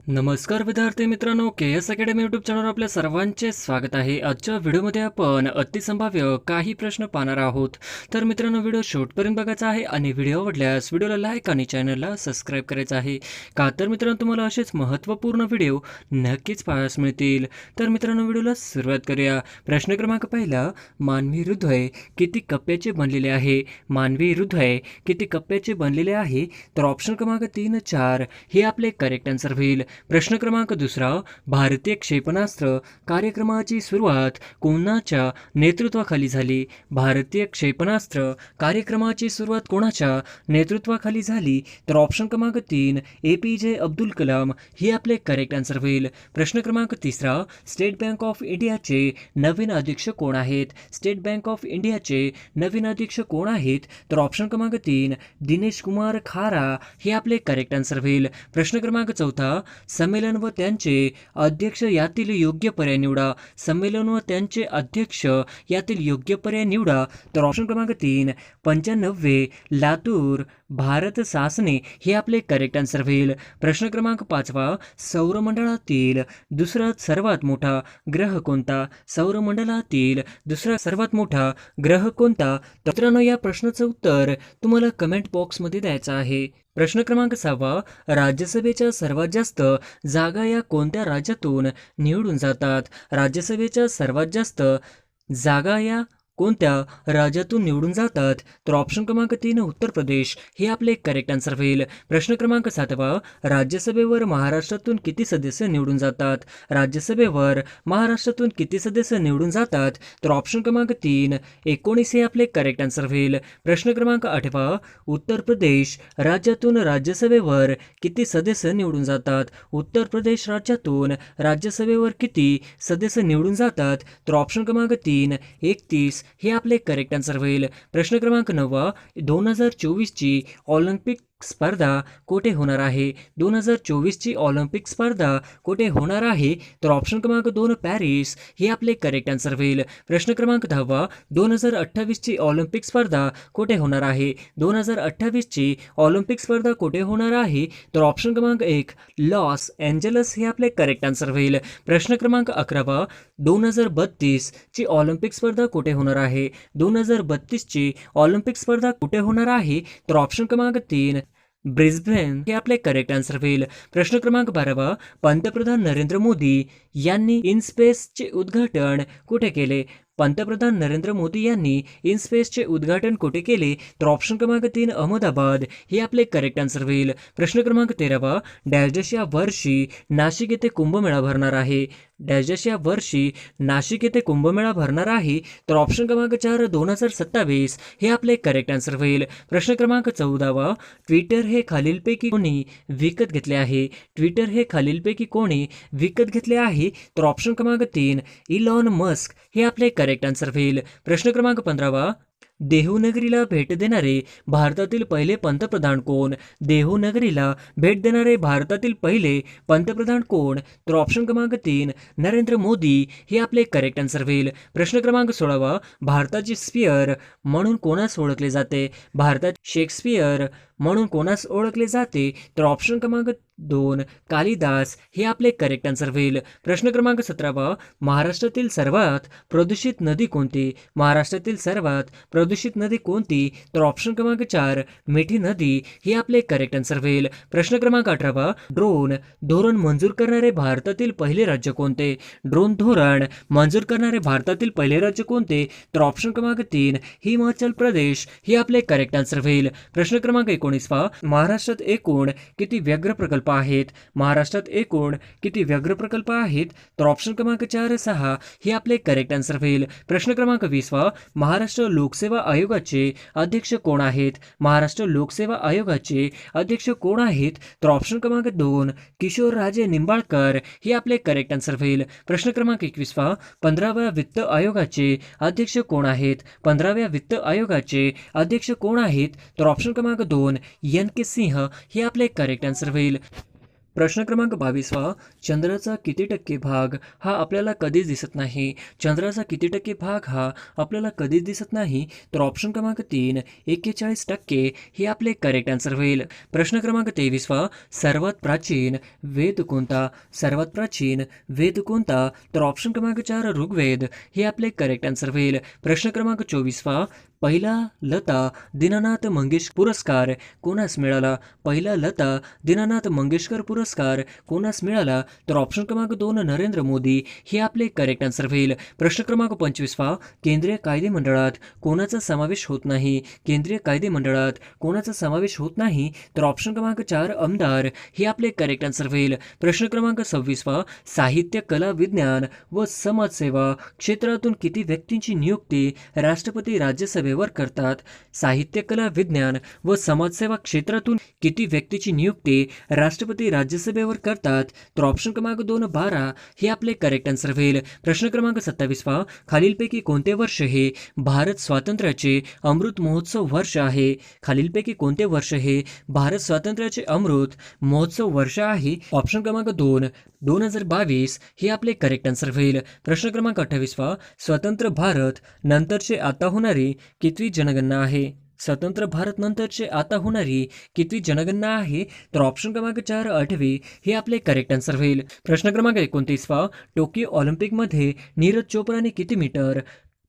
नमस्कार विद्यार्थी मित्रांनो, के एस अकॅडमी यूट्यूब चॅनलवर आपल्या सर्वांचे स्वागत आहे. आजच्या व्हिडिओमध्ये आपण अतिसंभाव्य काही प्रश्न पाहणार आहोत. तर मित्रांनो, व्हिडिओ शेवटपर्यंत बघायचा आहे आणि व्हिडिओ आवडल्यास व्हिडिओला लाईक आणि चॅनलला सबस्क्राईब करायचं आहे. का तर मित्रांनो, तुम्हाला असेच महत्त्वपूर्ण व्हिडिओ नक्कीच पाहायला मिळतील. तर मित्रांनो, व्हिडिओला सुरुवात करूया. प्रश्न क्रमांक पहिला, मानवी हृदय किती कप्प्याचे बनलेले आहे? मानवी हृदय किती कप्प्याचे बनलेले आहे? तर ऑप्शन क्रमांक 3, 4 हे आपले करेक्ट आन्सर होईल. प्रश्न क्रमांक दुसरा, भारतीय क्षेपणास्त्र कार्यक्रमाची सुरुवात कोणाच्या नेतृत्वाखाली झाली? भारतीय क्षेपणास्त्र कार्यक्रमाची सुरुवात कोणाच्या नेतृत्वाखाली झाली? तर ऑप्शन क्रमांक 3, APJ अब्दुल कलाम हे आपले करेक्ट आन्सर होईल. प्रश्न क्रमांक तिसरा, स्टेट बँक ऑफ इंडियाचे नवीन अध्यक्ष कोण आहेत? स्टेट बँक ऑफ इंडियाचे नवीन अध्यक्ष कोण आहेत? तर ऑप्शन क्रमांक 3, दिनेश कुमार खारा हे आपले करेक्ट आन्सर होईल. प्रश्न क्रमांक चौथा, संमेलन व त्यांचे अध्यक्ष यातील योग्य पर्याय निवडा. संमेलन व त्यांचे अध्यक्ष यातील योग्य पर्याय निवडा. तर ऑप्शन क्रमांक 3, 95 लातूर भारत सासणे हे आपले करेक्ट आन्सर होईल. प्रश्न क्रमांक पाचवा, सौरमंडळातील दुसरा सर्वात मोठा ग्रह कोणता? सौरमंडळातील दुसरा सर्वात मोठा ग्रह कोणता? तर मित्रांनो, या प्रश्नाचं उत्तर तुम्हाला कमेंट बॉक्समध्ये द्यायचं आहे. प्रश्न क्रमांक 6, राज्यसभेच्या सर्वात जास्त जागा या कोणत्या राज्यातून निवडून जातात? राज्यसभेच्या सर्वात जास्त जागा या कोणत्या राज्यातून निवडून जातात? तर ऑप्शन क्रमांक 3, उत्तर प्रदेश हे आपले करेक्ट आन्सर होईल. प्रश्न क्रमांक 7, राज्यसभेवर महाराष्ट्रातून किती सदस्य निवडून जातात? राज्यसभेवर महाराष्ट्रातून किती सदस्य निवडून जातात? तर ऑप्शन क्रमांक 3, 19 हे आपले करेक्ट आन्सर होईल. प्रश्न क्रमांक 8, उत्तर प्रदेश राज्यातून राज्यसभेवर किती सदस्य निवडून जातात? उत्तर प्रदेश राज्यातून राज्यसभेवर किती सदस्य निवडून जातात? तर ऑप्शन क्रमांक 3, 31 हे आपले करेक्ट आन्सर होईल. प्रश्न क्रमांक 9, 2024 ची ऑलिम्पिक स्पर्धा कुठे होणार आहे? 2024 ची ऑलिम्पिक स्पर्धा कुठे होणार आहे? तर ऑप्शन क्रमांक 2, पॅरिस हे आपले करेक्ट आन्सर होईल. प्रश्न क्रमांक 10, 2028 ची ऑलिम्पिक स्पर्धा कुठे होणार आहे? 2028 ची ऑलिम्पिक स्पर्धा कुठे होणार आहे? तर ऑप्शन क्रमांक 1, लॉस एंजलस हे आपले करेक्ट आन्सर होईल. प्रश्न क्रमांक 11, 2032 ची ऑलिम्पिक स्पर्धा कुठे होणार आहे? 2032 ची ऑलिम्पिक स्पर्धा कुठे होणार आहे? तर ऑप्शन क्रमांक 3, ब्रिस्बेन हे आपले करेक्ट आन्सर होईल. प्रश्न क्रमांक 12, पंतप्रधान नरेंद्र मोदी यांनी इनस्पेसचे उद्घाटन कुठे केले? पंतप्रधान नरेंद्र मोदी यांनी इनस्पेसचे उद्घाटन कुठे केले? तर ऑप्शन क्रमांक 3, अहमदाबाद हे आपले करेक्ट आन्सर होईल. प्रश्न क्रमांक 13, डॅश या वर्षी नाशिक येथे कुंभमेळा भरणार आहे? डॅश या वर्षी नाशिक येथे कुंभमेळा भरणार आहे? तर ऑप्शन क्रमांक 4, 2027 हे आपले करेक्ट आन्सर होईल. प्रश्न क्रमांक 14, ट्विटर हे खालीलपैकी कोणी विकत घेतले आहे? ट्विटर हे खालीलपैकी कोणी विकत घेतले आहे? तर ऑप्शन क्रमांक 3, इलॉन मस्क हे आपले करेक्ट आन्सर होईल. प्रश्न क्रमांक 15, देहूनगरीला भेट देणारे भारतातील पहिले पंतप्रधान कोण? देहूनगरीला भेट देणारे भारतातील पहिले पंतप्रधान कोण? तर ऑप्शन क्रमांक 3, नरेंद्र मोदी हे आपले करेक्ट आन्सर होईल. प्रश्न क्रमांक 16, भारताचे स्पियर म्हणून कोणास ओळखले जाते? भारतात शेक्सपियर म्हणून कोणास ओळखले जाते? तर ऑप्शन क्रमांक 2, कालिदास हे आपले करेक्ट आन्सर होईल. प्रश्न क्रमांक 17, महाराष्ट्रातील सर्वात प्रदूषित नदी कोणती? महाराष्ट्रातील सर्वात प्रदूषित नदी कोणती? तर ऑप्शन क्रमांक 4, मिठी नदी हे आपले करेक्ट आन्सर होईल. प्रश्न क्रमांक 18, ड्रोन धोरण मंजूर करणारे भारतातील पहिले राज्य कोणते? ड्रोन धोरण मंजूर करणारे भारतातील पहिले राज्य कोणते? तर ऑप्शन क्रमांक 3, हिमाचल प्रदेश हे आपले करेक्ट आन्सर होईल. प्रश्न क्रमांक 19, महाराष्ट्रात एकूण किती व्याघ्र प्रकल्प आहेत? महाराष्ट्रात एकूण किती व्याघ्र प्रकल्प आहेत? तर ऑप्शन क्रमांक 4, 6 हे आपले करेक्ट आन्सर होईल. प्रश्न क्रमांक 20, महाराष्ट्र लोकसेवा आयोगाचे अध्यक्ष कोण आहेत? महाराष्ट्र लोकसेवा आयोगाचे अध्यक्ष कोण आहेत? तर ऑप्शन क्रमांक 2, किशोर राजे निंबाळकर हे आपले करेक्ट आन्सर होईल. प्रश्न क्रमांक 21, 15व्या वित्त आयोगाचे अध्यक्ष कोण आहेत? 15व्या वित्त आयोगाचे अध्यक्ष कोण आहेत? तर ऑप्शन क्रमांक 2, NK सिंह हे आपले करेक्ट आन्सर होईल. प्रश्न क्रमांक 22वा, चंद्राचा किती टक्के भाग हा आपल्याला कधीच दिसत नाही? चंद्राचा किती टक्के भाग हा आपल्याला कधीच दिसत नाही? तर ऑप्शन क्रमांक 3 41% हे आपले करेक्ट आन्सर होईल. प्रश्न क्रमांक 23वा, सर्वात प्राचीन वेद कोणता? सर्वात प्राचीन वेद कोणता? तर ऑप्शन क्रमांक 4 ऋग्वेद हे आपले करेक्ट आन्सर होईल. प्रश्न क्रमांक 24वा, पहिला लता दीनानाथ मंगेशकर पुरस्कार कोणास मिळाला? पहिला लता दीनानाथ मंगेशकर पुरस्कार कोणास मिळाला? तर ऑप्शन क्रमांक 2 नरेंद्र मोदी हे आपले करेक्ट आन्सर होईल. प्रश्न क्रमांक 25वा, केंद्रीय कायदे मंडळात कोणाचा समावेश होत नाही? केंद्रीय कायदे मंडळात कोणाचा समावेश होत नाही? तर ऑप्शन क्रमांक 4 आमदार हे आपले करेक्ट आन्सर होईल. प्रश्न क्रमांक 26वा, साहित्य, कला, विज्ञान व समाजसेवा क्षेत्रातून किती व्यक्तींची नियुक्ती राष्ट्रपती राज्यसभेवर करतात? साहित्य, कला, विज्ञान व समाजसेवा क्षेत्रातून किती व्यक्तीची नियुक्ती राष्ट्रपती राज्यसभेवर करतात? तर ऑप्शन क्रमांक 2 12 हे आपले करेक्ट आन्सर होईल. प्रश्न क्रमांक 27वा, खालीलपैकी कोणते वर्ष हे भारत स्वातंत्र्याचे अमृत महोत्सव वर्ष आहे? खालीलपैकी कोणते वर्ष हे भारत स्वातंत्र्याचे अमृत महोत्सव वर्ष आहे? ऑप्शन क्रमांक 2 2022 हे आपले करेक्ट आन्सर होईल. प्रश्न क्रमांक 28वा, स्वतंत्र भारत नंतरचे आता होणारी कितवी जनगणना आहे? स्वतंत्र भारत नंतरचे आता होणारी कितवी जनगणना आहे? तर ऑप्शन क्रमांक 4 8वी हे आपले करेक्ट आन्सर होईल. प्रश्न क्रमांक 29वा, टोकियो ऑलिम्पिकमध्ये नीरज चोप्राने किती मीटर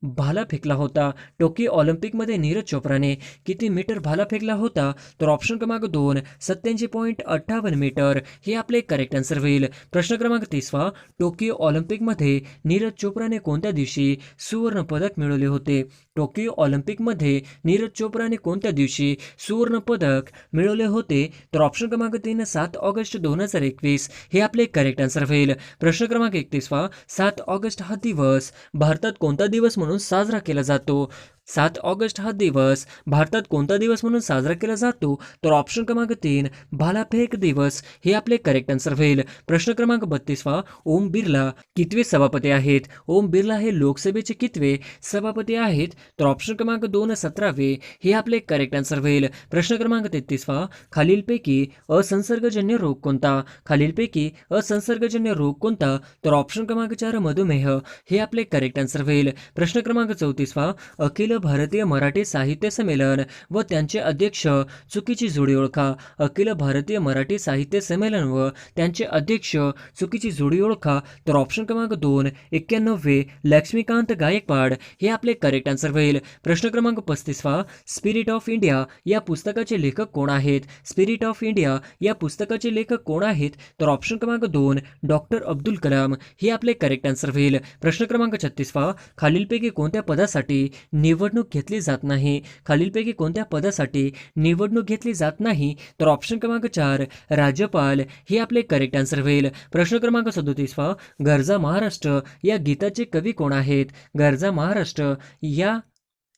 भाला फेकला होता? टोकियो ऑलिम्पिकमध्ये नीरज चोप्राने किती मीटर भाला फेकला होता? तर ऑप्शन क्रमांक 2 87.58 मीटर हे आपले करेक्ट आन्सर होईल. प्रश्न क्रमांक 30वा, टोकियो ऑलिम्पिकमध्ये नीरज चोप्राने कोणत्या दिवशी सुवर्ण पदक मिळवले होते? टोकियो ऑलिम्पिकमध्ये नीरज चोप्राने कोणत्या दिवशी सुवर्ण पदक मिळवले होते? तर ऑप्शन क्रमांक 3 7 ऑगस्ट 2021 हे आपले करेक्ट आन्सर होईल. प्रश्न क्रमांक 31वा, 7 ऑगस्ट हा दिवस भारतात कोणता दिवस म्हणून साजरा केला जातो? 7 ऑगस्ट हा दिवस भारतात कोणता दिवस म्हणून साजरा केला जातो? तर ऑप्शन क्रमांक 3 भालाफेक दिवस हे आपले करेक्ट आन्सर होईल. प्रश्न क्रमांक 32वा, ओम बिर्ला कितवे सभापती आहेत? ओम बिर्ला हे लोकसभेचे कितवे सभापती आहेत? तर ऑप्शन क्रमांक 2 17वे हे आपले करेक्ट आन्सर होईल. प्रश्न क्रमांक 33वा, खालीलपैकी असंसर्गजन्य रोग कोणता? खालीलपैकी असंसर्गजन्य रोग कोणता? तर ऑप्शन क्रमांक 4 मधुमेह हे आपले करेक्ट आन्सर होईल. प्रश्न क्रमांक 34वा, अखिल भारतीय मराठी साहित्य संमेलन व त्यांचे अध्यक्ष चुकीची जोडी ओळखा. अखिल भारतीय मराठी साहित्य संमेलन व त्यांचे अध्यक्ष चुकीची जोडी ओळखा. तर ऑप्शन क्रमांक 2 91 लक्ष्मीकांत गायकवाड हे आपले करेक्ट आन्सर होईल. प्रश्न क्रमांक 35वा, स्पिरिट ऑफ इंडिया या पुस्तकाचे लेखक कोण आहेत? स्पिरिट ऑफ इंडिया या पुस्तकाचे लेखक कोण आहेत? तर ऑप्शन क्रमांक 2 डॉक्टर अब्दुल कलाम हे आपले करेक्ट आन्सर होईल. प्रश्न क्रमांक 36वा, खालीलपैकी कोणत्या पदासाठी निवडणूक घेतली जात नाही? खालीलपैकी कोणत्या पदासाठी निवडणूक घेतली जात नाही? तर ऑप्शन क्रमांक 4 राज्यपाल हे आपले करेक्ट आन्सर होईल. प्रश्न क्रमांक 37वा, गरजा महाराष्ट्र या गीताचे कवी कोण आहेत? गरजा महाराष्ट्र या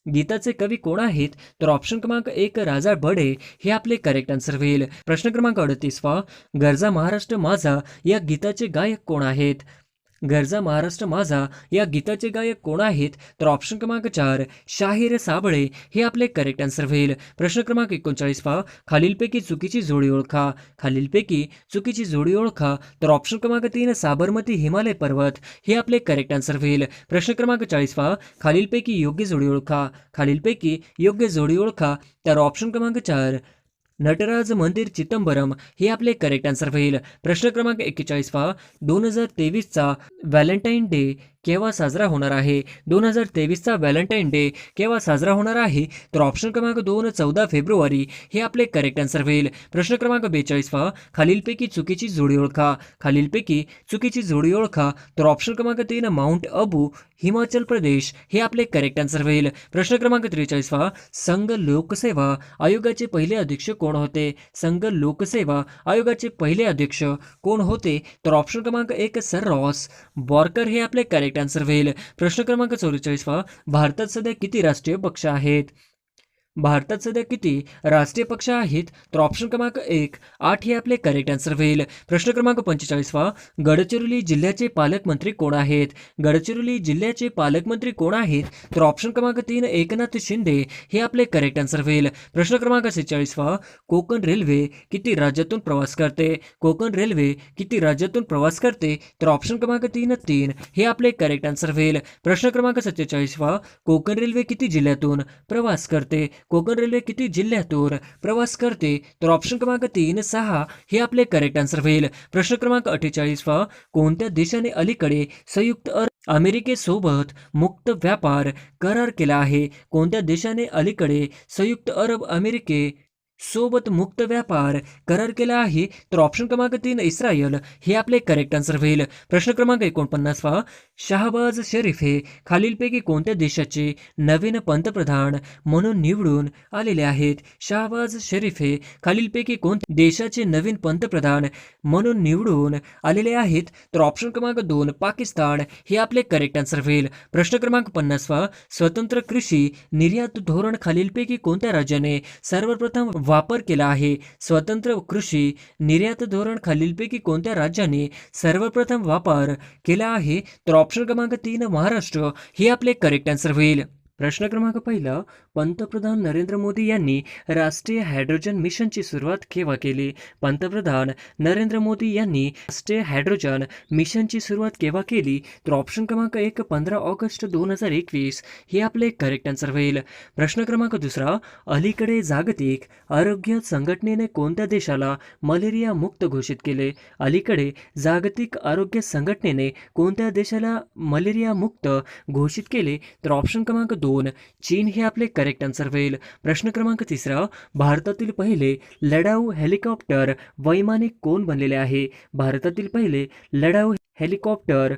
गीताचे कवी कोण आहेत? तर ऑप्शन क्रमांक 1 राजा बडे हे आपले करेक्ट आन्सर होईल. प्रश्न क्रमांक 38वा, गरजा महाराष्ट्र माझा या गीताचे गायक कोण आहेत? गरजा महाराष्ट्र माझा या गीताचे गायक कोण आहेत? तर ऑप्शन क्रमांक 4 शाहीर साबळे हे आपले करेक्ट आन्सर होईल. प्रश्न क्रमांक 39वा, खालीलपैकी चुकीची जोडी ओळखा. खालीलपैकी चुकीची जोडी ओळखा. तर ऑप्शन क्रमांक 3 साबरमती हिमालय पर्वत हे आपले करेक्ट आन्सर होईल. प्रश्न क्रमांक 40वा, खालीलपैकी योग्य जोडी ओळखा. खालीलपैकी योग्य जोडी ओळखा. तर ऑप्शन क्रमांक 4 नटराज मंदिर चिदंबरम हे आपले करेक्ट आन्सर होईल. प्रश्न क्रमांक 41वा, 2023चा व्हॅलेंटाईन डे केव्हा साजरा होणार आहे? 2023चा व्हॅलेंटाईन डे केव्हा साजरा होणार आहे? तर ऑप्शन क्रमांक 2 14 फेब्रुवारी हे आपले करेक्ट आन्सर होईल. प्रश्न क्रमांक 42वा, खालीलपैकी चुकीची जोडी ओळखा. खालीलपैकी चुकीची जोडी ओळखा. तर ऑप्शन क्रमांक 3 माउंट अबू हिमाचल प्रदेश हे आपले करेक्ट आन्सर होईल. प्रश्न क्रमांक 43वा, संघ लोकसेवा आयोगाचे पहिले अध्यक्ष कोण होते? संघ लोकसेवा आयोगाचे पहिले अध्यक्ष कोण होते? तर ऑप्शन क्रमांक 1 सर रॉस बॉर्कर हे आपले करेक्ट आन्सर होईल. प्रश्न क्रमांक 44वा, भारतात सध्या किती राष्ट्रीय पक्ष आहेत? भारतात सध्या किती राष्ट्रीय पक्ष आहेत? तर ऑप्शन क्रमांक 1 8 हे आपले करेक्ट आन्सर होईल. प्रश्न क्रमांक 45वा, गडचिरोली जिल्ह्याचे पालकमंत्री कोण आहेत? गडचिरोली जिल्ह्याचे पालकमंत्री कोण आहेत? तर ऑप्शन क्रमांक 3 एकनाथ शिंदे हे आपले करेक्ट आन्सर होईल. प्रश्न क्रमांक 46वा, कोकण रेल्वे किती राज्यातून प्रवास करते? कोकण रेल्वे किती राज्यातून प्रवास करते? तर ऑप्शन क्रमांक 3 हे आपले करेक्ट आन्सर होईल. प्रश्न क्रमांक 47वा, कोकण रेल्वे किती जिल्ह्यातून प्रवास करते? कोकण रेल्वे किती जिल्ह्यातून प्रवास करते? तर ऑप्शन क्रमांक 6 हे आपले करेक्ट आन्सर होईल. प्रश्न क्रमांक 48वा, कोणत्या देशाने अलीकडे संयुक्त अरब अमेरिकेसोबत मुक्त व्यापार करार केला आहे? कोणत्या देशाने अलीकडे संयुक्त अरब अमेरिके सोबत मुक्त व्यापार करार केला आहे? तर ऑप्शन क्रमांक 3 इस्रायल हे आपले करेक्ट आन्सर होईल. प्रश्न क्रमांक 49वा, शहबाज शरीफ हे खालीलपैकी कोणत्या देशाचे नवीन पंतप्रधान म्हणून निवडून आलेले आहेत? शहबाज शरीफ हे खालीलपैकी कोणत्या देशाचे नवीन पंतप्रधान म्हणून निवडून आलेले आहेत? तर ऑप्शन क्रमांक 2 पाकिस्तान हे आपले करेक्ट आन्सर होईल. प्रश्न क्रमांक 50वा, स्वतंत्र कृषी निर्यात धोरण खालीलपैकी कोणत्या राज्याने सर्वप्रथम वापर केला आहे? स्वतंत्र कृषी निर्यात धोरण खालीलपैकी कोणत्या राज्याने सर्वप्रथम वापर केला आहे? तर ऑप्शन क्रमांक 3 महाराष्ट्र हे आपले करेक्ट आन्सर होईल. प्रश्न क्रमांक पहिला, पंतप्रधान नरेंद्र मोदी यांनी राष्ट्रीय हायड्रोजन मिशनची सुरुवात केव्हा केली? पंतप्रधान नरेंद्र मोदी यांनी राष्ट्रीय हायड्रोजन मिशनची सुरुवात केव्हा केली? तर ऑप्शन क्रमांक 1 15 ऑगस्ट 2021 हे आपले करेक्ट आन्सर होईल. प्रश्न क्रमांक दुसरा, अलीकडे जागतिक आरोग्य संघटनेने कोणत्या देशाला मलेरिया मुक्त घोषित केले? अलीकडे जागतिक आरोग्य संघटनेने कोणत्या देशाला मलेरिया मुक्त घोषित केले? तर ऑप्शन क्रमांक 2 चीन हे आपले करेक्ट आन्सर होईल. प्रश्न क्रमांक तिसरा, भारतातील पहिले लढाऊ हेलिकॉप्टर वैमानिक कोण बनलेले आहे? भारतातील पहिले लढाऊ हेलिकॉप्टर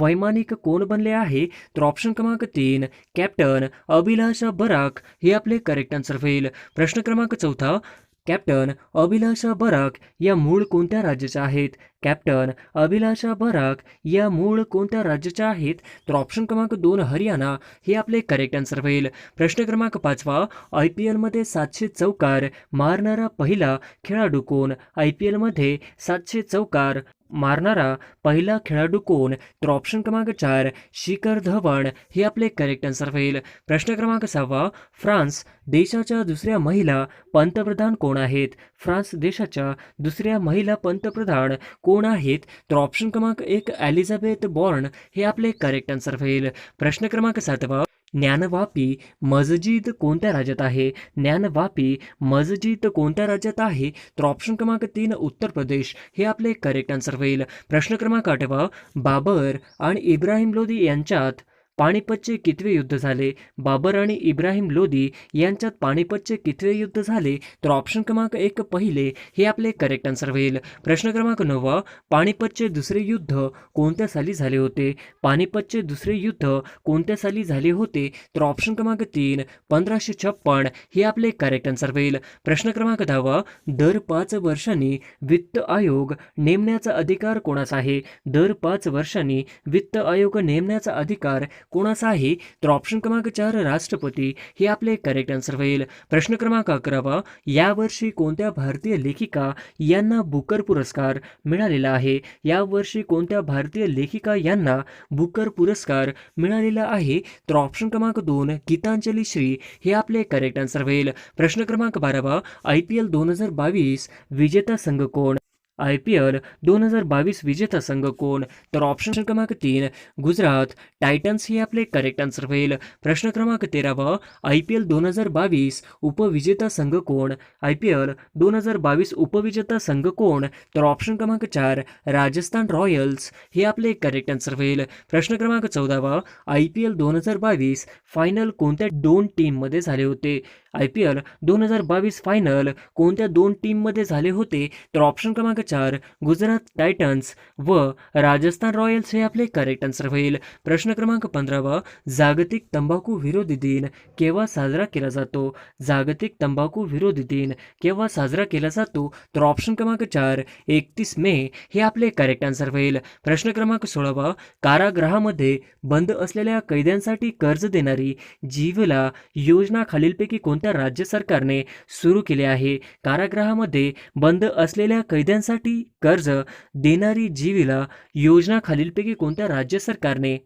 वैमानिक कोण बनले आहे? तर ऑप्शन क्रमांक 3 कॅप्टन अभिलाषा बराक हे आपले करेक्ट आन्सर होईल. प्रश्न क्रमांक चौथा, कॅप्टन अभिलाषा बराक या मूळ कोणत्या राज्याच्या आहेत? कॅप्टन अभिलाषा बराक या मूळ कोणत्या राज्याच्या आहेत? तर ऑप्शन क्रमांक 2 हरियाणा हे आपले करेक्ट आन्सर होईल. प्रश्न क्रमांक 5वा, IPL मध्ये 700 चौकार मारणारा पहिला खेळाडू कोण? IPL मध्ये 700 चौकार मारणारा पहिला खेळाडू कोण? तर ऑप्शन क्रमांक 4 शिखर धवन हे आपले करेक्ट आन्सर होईल. प्रश्न क्रमांक 6वा, फ्रान्स देशाच्या दुसऱ्या महिला पंतप्रधान कोण आहेत? फ्रान्स देशाच्या दुसऱ्या महिला पंतप्रधान कोण आहेत? तर ऑप्शन क्रमांक 1 एलिझाबेथ बॉर्न हे आपले करेक्ट आन्सर होईल. प्रश्न क्रमांक 7वा, ज्ञानवापी मस्जिद कोणत्या राज्यात आहे? ज्ञानवापी मस्जिद कोणत्या राज्यात आहे? तर ऑप्शन क्रमांक 3 उत्तर प्रदेश हे आपले करेक्ट आन्सर होईल. प्रश्न क्रमांक 8वा, बाबर आणि इब्राहिम लोदी यांच्यात पानिपतचे कितवे युद्ध झाले? बाबर आणि इब्राहिम लोदी यांच्यात पानिपतचे कितवे युद्ध झाले? तर ऑप्शन क्रमांक 1 पहिले हे आपले करेक्ट आन्सर होईल. प्रश्न क्रमांक 9वा, पानिपतचे दुसरे युद्ध कोणत्या साली झाले होते? पानिपतचे दुसरे युद्ध कोणत्या साली झाले होते? तर ऑप्शन क्रमांक 3 1556 हे आपले करेक्ट आन्सर होईल. प्रश्न क्रमांक 10वा, दर 5 वर्षांनी वित्त आयोग नेमण्याचा अधिकार कोणाचा आहे? दर 5 वर्षांनी वित्त आयोग नेमण्याचा अधिकार कोणाचा आहे? तर ऑप्शन क्रमांक 4 राष्ट्रपती हे आपले करेक्ट आन्सर होईल. प्रश्न क्रमांक 11वा, यावर्षी कोणत्या भारतीय लेखिका यांना बुकर पुरस्कार मिळालेला आहे? यावर्षी कोणत्या भारतीय लेखिका यांना बुकर पुरस्कार मिळालेला आहे? तर ऑप्शन क्रमांक 2 गीतांजली श्री हे आपले करेक्ट आन्सर होईल. प्रश्न क्रमांक 12वा, IPL 2022 विजेता संघ कोण? IPL 2022 विजेता संघ कोण? तर ऑप्शन क्रमांक 3 गुजरात टायटन्स हे आपले करेक्ट आन्सर होईल. प्रश्न क्रमांक 13वा, IPL 2022 उपविजेता संघ कोण? IPL 2022 उपविजेता संघ कोण? तर ऑप्शन क्रमांक 4 राजस्थान रॉयल्स हे आपले करेक्ट आन्सर होईल. प्रश्न क्रमांक 14वा, IPL 2022 फायनल कोणत्या 2 टीममध्ये झाले होते? IPL 2022 फायनल कोणत्या 2 टीममध्ये झाले होते? तर ऑप्शन क्रमांक 4 गुजरात टायटन्स व राजस्थान रॉयल्स हे आपले करेक्ट आन्सर होईल. प्रश्न क्रमांक 15 जागतिक तंबाखू विरोधी दिन केव्हा साजरा केला जातो? जागतिक तंबाखू विरोधी दिन केव्हा साजरा केला जातो? तर ऑप्शन क्रमांक 4 31 मे हे आपले करेक्ट आन्सर होईल. प्रश्न क्रमांक 16 कारागृहामध्ये बंद असलेल्या कैद्यांसाठी कर्ज देणारी जीवला योजना खालीलपैकी कोणत्या राज्य सरकारने सुरू केली आहे? कारागृहामध्ये बंद असलेल्या कैद्यांसाठी कर्ज देणारी जीवला योजना खालीलपैकी कोणत्या राज्य सरकारने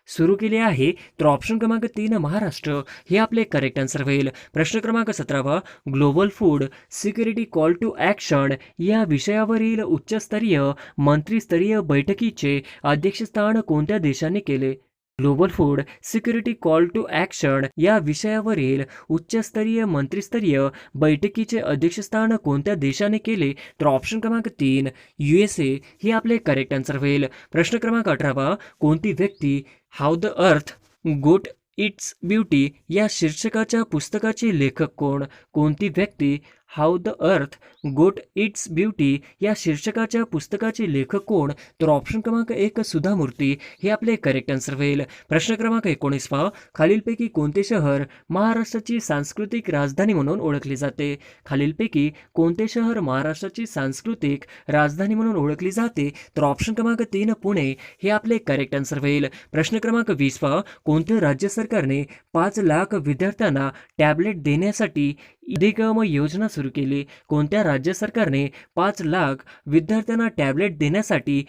सुरू केले आहे? तर ऑप्शन क्रमांक 3 महाराष्ट्र हे आपले करेक्ट आन्सर होईल. प्रश्न क्रमांक 17 global food security call to action या विषयावरील उच्चस्तरीय मंत्रिस्तरीय बैठकीचे अध्यक्षस्थान कोणत्या देशाने केले? Global food security call to action या विषयावरील उच्चस्तरीय मंत्रिस्तरीय बैठकीचे अध्यक्षस्थान कोणत्या देशाने केले? तर ऑप्शन क्रमांक 3 USA हे आपले करेक्ट आन्सर होईल. प्रश्न क्रमांक 18 कोणती व्यक्ती हाऊ द अर्थ गोट इट्स ब्युटी या शीर्षकाच्या पुस्तकाचे लेखक कोण? कोणती व्यक्ती हाऊ द अर्थ गोट इट्स ब्युटी या शीर्षकाच्या पुस्तकाचे लेखक कोण? तर ऑप्शन क्रमांक 1 सुधा मूर्ती हे आपले करेक्ट आन्सर होईल. प्रश्न क्रमांक 19 खालीलपैकी कोणते शहर महाराष्ट्राची सांस्कृतिक राजधानी म्हणून ओळखले जाते? खालीलपैकी कोणते शहर महाराष्ट्राची सांस्कृतिक राजधानी म्हणून ओळखली जाते? तर ऑप्शन क्रमांक 3 पुणे हे आपले करेक्ट आन्सर होईल. प्रश्न क्रमांक 20 कोणत्या राज्य सरकारने 5 लाख विद्यार्थ्यांना टॅबलेट देण्यासाठी अधिगम योजना सुरू केली? कोणत्या राज्य सरकारने 5 लाख विद्यार्थ्यांना टॅबलेट देण्यासाठी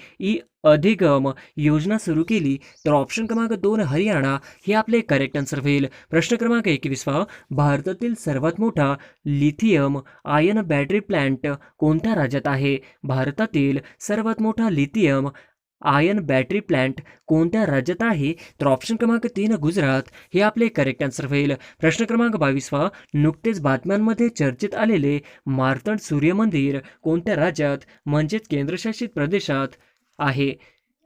अधिगम योजना सुरू केली? तर ऑप्शन क्रमांक 2 हरियाणा हे आपले करेक्ट आन्सर होईल. प्रश्न क्रमांक 21 भारतातील सर्वात मोठा लिथियम आयन बॅटरी प्लांट कोणत्या राज्यात आहे? भारतातील सर्वात मोठा लिथियम आयन बॅटरी प्लांट कोणत्या राज्यात आहे? तर ऑप्शन क्रमांक 3 गुजरात हे आपले करेक्ट आन्सर होईल. प्रश्न क्रमांक 22 नुकतेच बातम्यांमध्ये चर्चेत आलेले मार्तंड सूर्य मंदिर कोणत्या राज्यात म्हणजेच केंद्रशासित प्रदेशात आहे?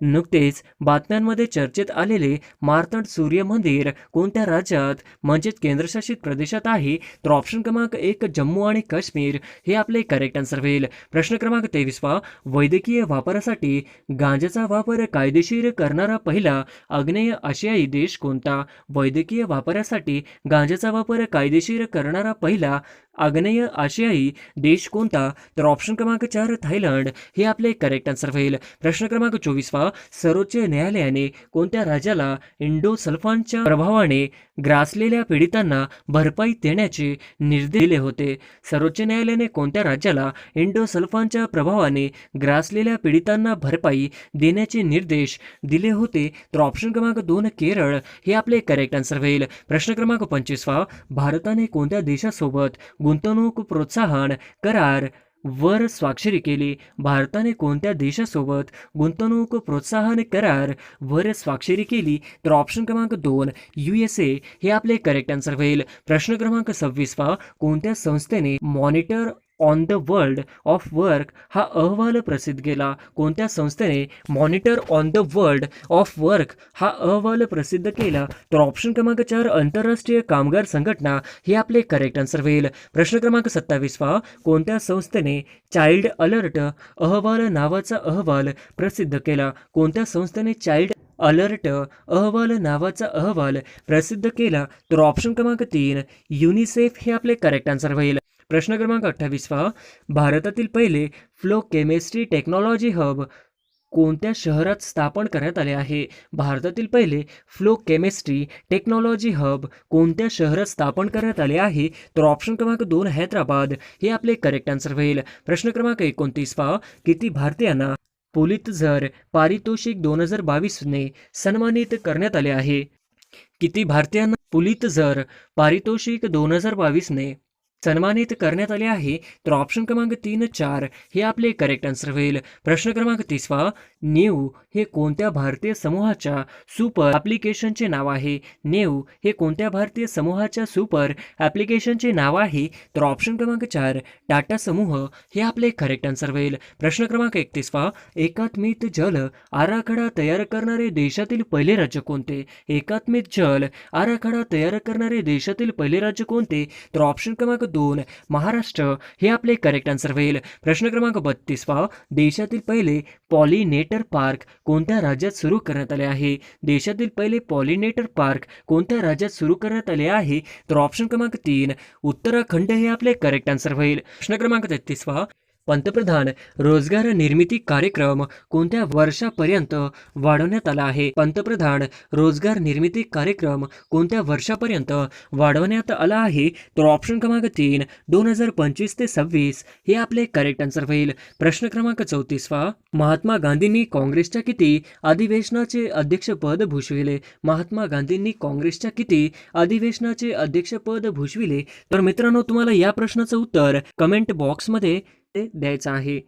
नुकतेच बातम्यांमध्ये चर्चेत आलेले मार्तंड सूर्य मंदिर कोणत्या राज्यात म्हणजेच केंद्रशासित प्रदेशात आहे? तर ऑप्शन क्रमांक 1 जम्मू आणि काश्मीर हे आपले करेक्ट आन्सर होईल. प्रश्न क्रमांक 23 वैद्यकीय वापरासाठी गांजाचा वापर कायदेशीर करणारा पहिला आग्नेय आशियाई देश कोणता? वैद्यकीय वापरासाठी गांजाचा वापर कायदेशीर करणारा पहिला आग्नेय आशियाई देश कोणता? तर ऑप्शन क्रमांक 4 थायलंड हे आपले करेक्ट आन्सर होईल. प्रश्न क्रमांक 24 सर्वोच्च न्यायालयाने कोणत्या राज्याला इंडोसल्फानच्या प्रभावाने ग्रासलेल्या पीडितांना भरपाई देण्याचे निर्देश दिले होते? सर्वोच्च न्यायालयाने कोणत्या राज्याला इंडोसल्फानच्या प्रभावाने ग्रासलेल्या पीडितांना भरपाई देण्याचे निर्देश दिले होते? तर ऑप्शन क्रमांक 2 केरळ हे आपले करेक्ट आन्सर होईल. प्रश्न क्रमांक 25 भारताने कोणत्या देशासोबत गुंतवणूक प्रोत्साहन करार वर स्वाक्षरी केली? भारताने कोणत्या देशासोबत गुंतवणूक प्रोत्साहन करार वर स्वाक्षरी केली? तर ऑप्शन क्रमांक 2 USA हे आपले करेक्ट आन्सर होईल. प्रश्न क्रमांक 26 कोणत्या संस्थेने monitor on the world of work हा अहवाल प्रसिद्ध केला? कोणत्या संस्थेने monitor on the world of work हा अहवाल प्रसिद्ध केला? तर ऑप्शन क्रमांक 4 आंतरराष्ट्रीय कामगार संघटना हे आपले करेक्ट आन्सर होईल. प्रश्न क्रमांक 27 कोणत्या संस्थेने चाइल्ड अलर्ट अहवाल नावाचा अहवाल प्रसिद्ध केला? कोणत्या संस्थेने चाइल्ड अलर्ट अहवाल नावाचा अहवाल प्रसिद्ध केला? तर ऑप्शन क्रमांक 3 युनिसेफ हे आपले करेक्ट आन्सर होईल. प्रश्न क्रमांक 28 भारतातील पहिले फ्लो केमिस्ट्री टेक्नॉलॉजी हब कोणत्या शहरात स्थापन करण्यात आले आहे? भारतातील पहिले फ्लो केमिस्ट्री टेक्नॉलॉजी हब कोणत्या शहरात स्थापन करण्यात आले आहे? तर ऑप्शन क्रमांक 2 हैदराबाद हे आपले करेक्ट आन्सर होईल. प्रश्न क्रमांक 29 किती भारतीयांना पुलित्झर पारितोषिक 2022 ने सन्मानित करण्यात आले आहे? किती भारतीयांना पुलित्झर पारितोषिक 2022 ने सन्मानित करण्यात आले आहे? तर ऑप्शन क्रमांक 3 4 हे आपले करेक्ट आन्सर होईल. प्रश्न क्रमांक 30 नेव हे कोणत्या भारतीय समूहाच्या सुपर ॲप्लिकेशनचे नाव आहे? नेव हे कोणत्या भारतीय समूहाच्या सुपर ॲप्लिकेशनचे नाव आहे? तर ऑप्शन क्रमांक 4 टाटा समूह हे आपले करेक्ट आन्सर होईल. प्रश्न क्रमांक 31 एकात्मिक जल आराखडा तयार करणारे देशातील पहिले राज्य कोणते? एकात्मिक जल आराखडा तयार करणारे देशातील पहिले राज्य कोणते? तर ऑप्शन क्रमांक 2 महाराष्ट्र हे आपले करेक्ट आन्सर होईल. प्रश्न क्रमांक 32 देशातील पहिले पॉलिनेटर पार्क कोणत्या राज्यात सुरू करण्यात आले आहे? देशातील पहिले पॉलिनेटर पार्क कोणत्या राज्यात सुरू करण्यात आले आहे? तर ऑप्शन क्रमांक 3 उत्तराखंड हे आपले करेक्ट आन्सर होईल. प्रश्न क्रमांक 33 पंतप्रधान रोजगार निर्मिती कार्यक्रम कोणत्या वर्षापर्यंत वाढवण्यात आला आहे? पंतप्रधान रोजगार निर्मिती कार्यक्रम कोणत्या वर्षापर्यंत वाढवण्यात आला आहे? तर ऑप्शन क्रमांक 3 2025 ते 26 हे आपले करेक्ट आन्सर होईल. प्रश्न क्रमांक 34 महात्मा गांधींनी काँग्रेसच्या किती अधिवेशनाचे अध्यक्षपद भूषविले? महात्मा गांधींनी काँग्रेसच्या किती अधिवेशनाचे अध्यक्षपद भूषविले? तर मित्रांनो, तुम्हाला या प्रश्नाचं उत्तर कमेंट बॉक्समध्ये द्यायचा आहे.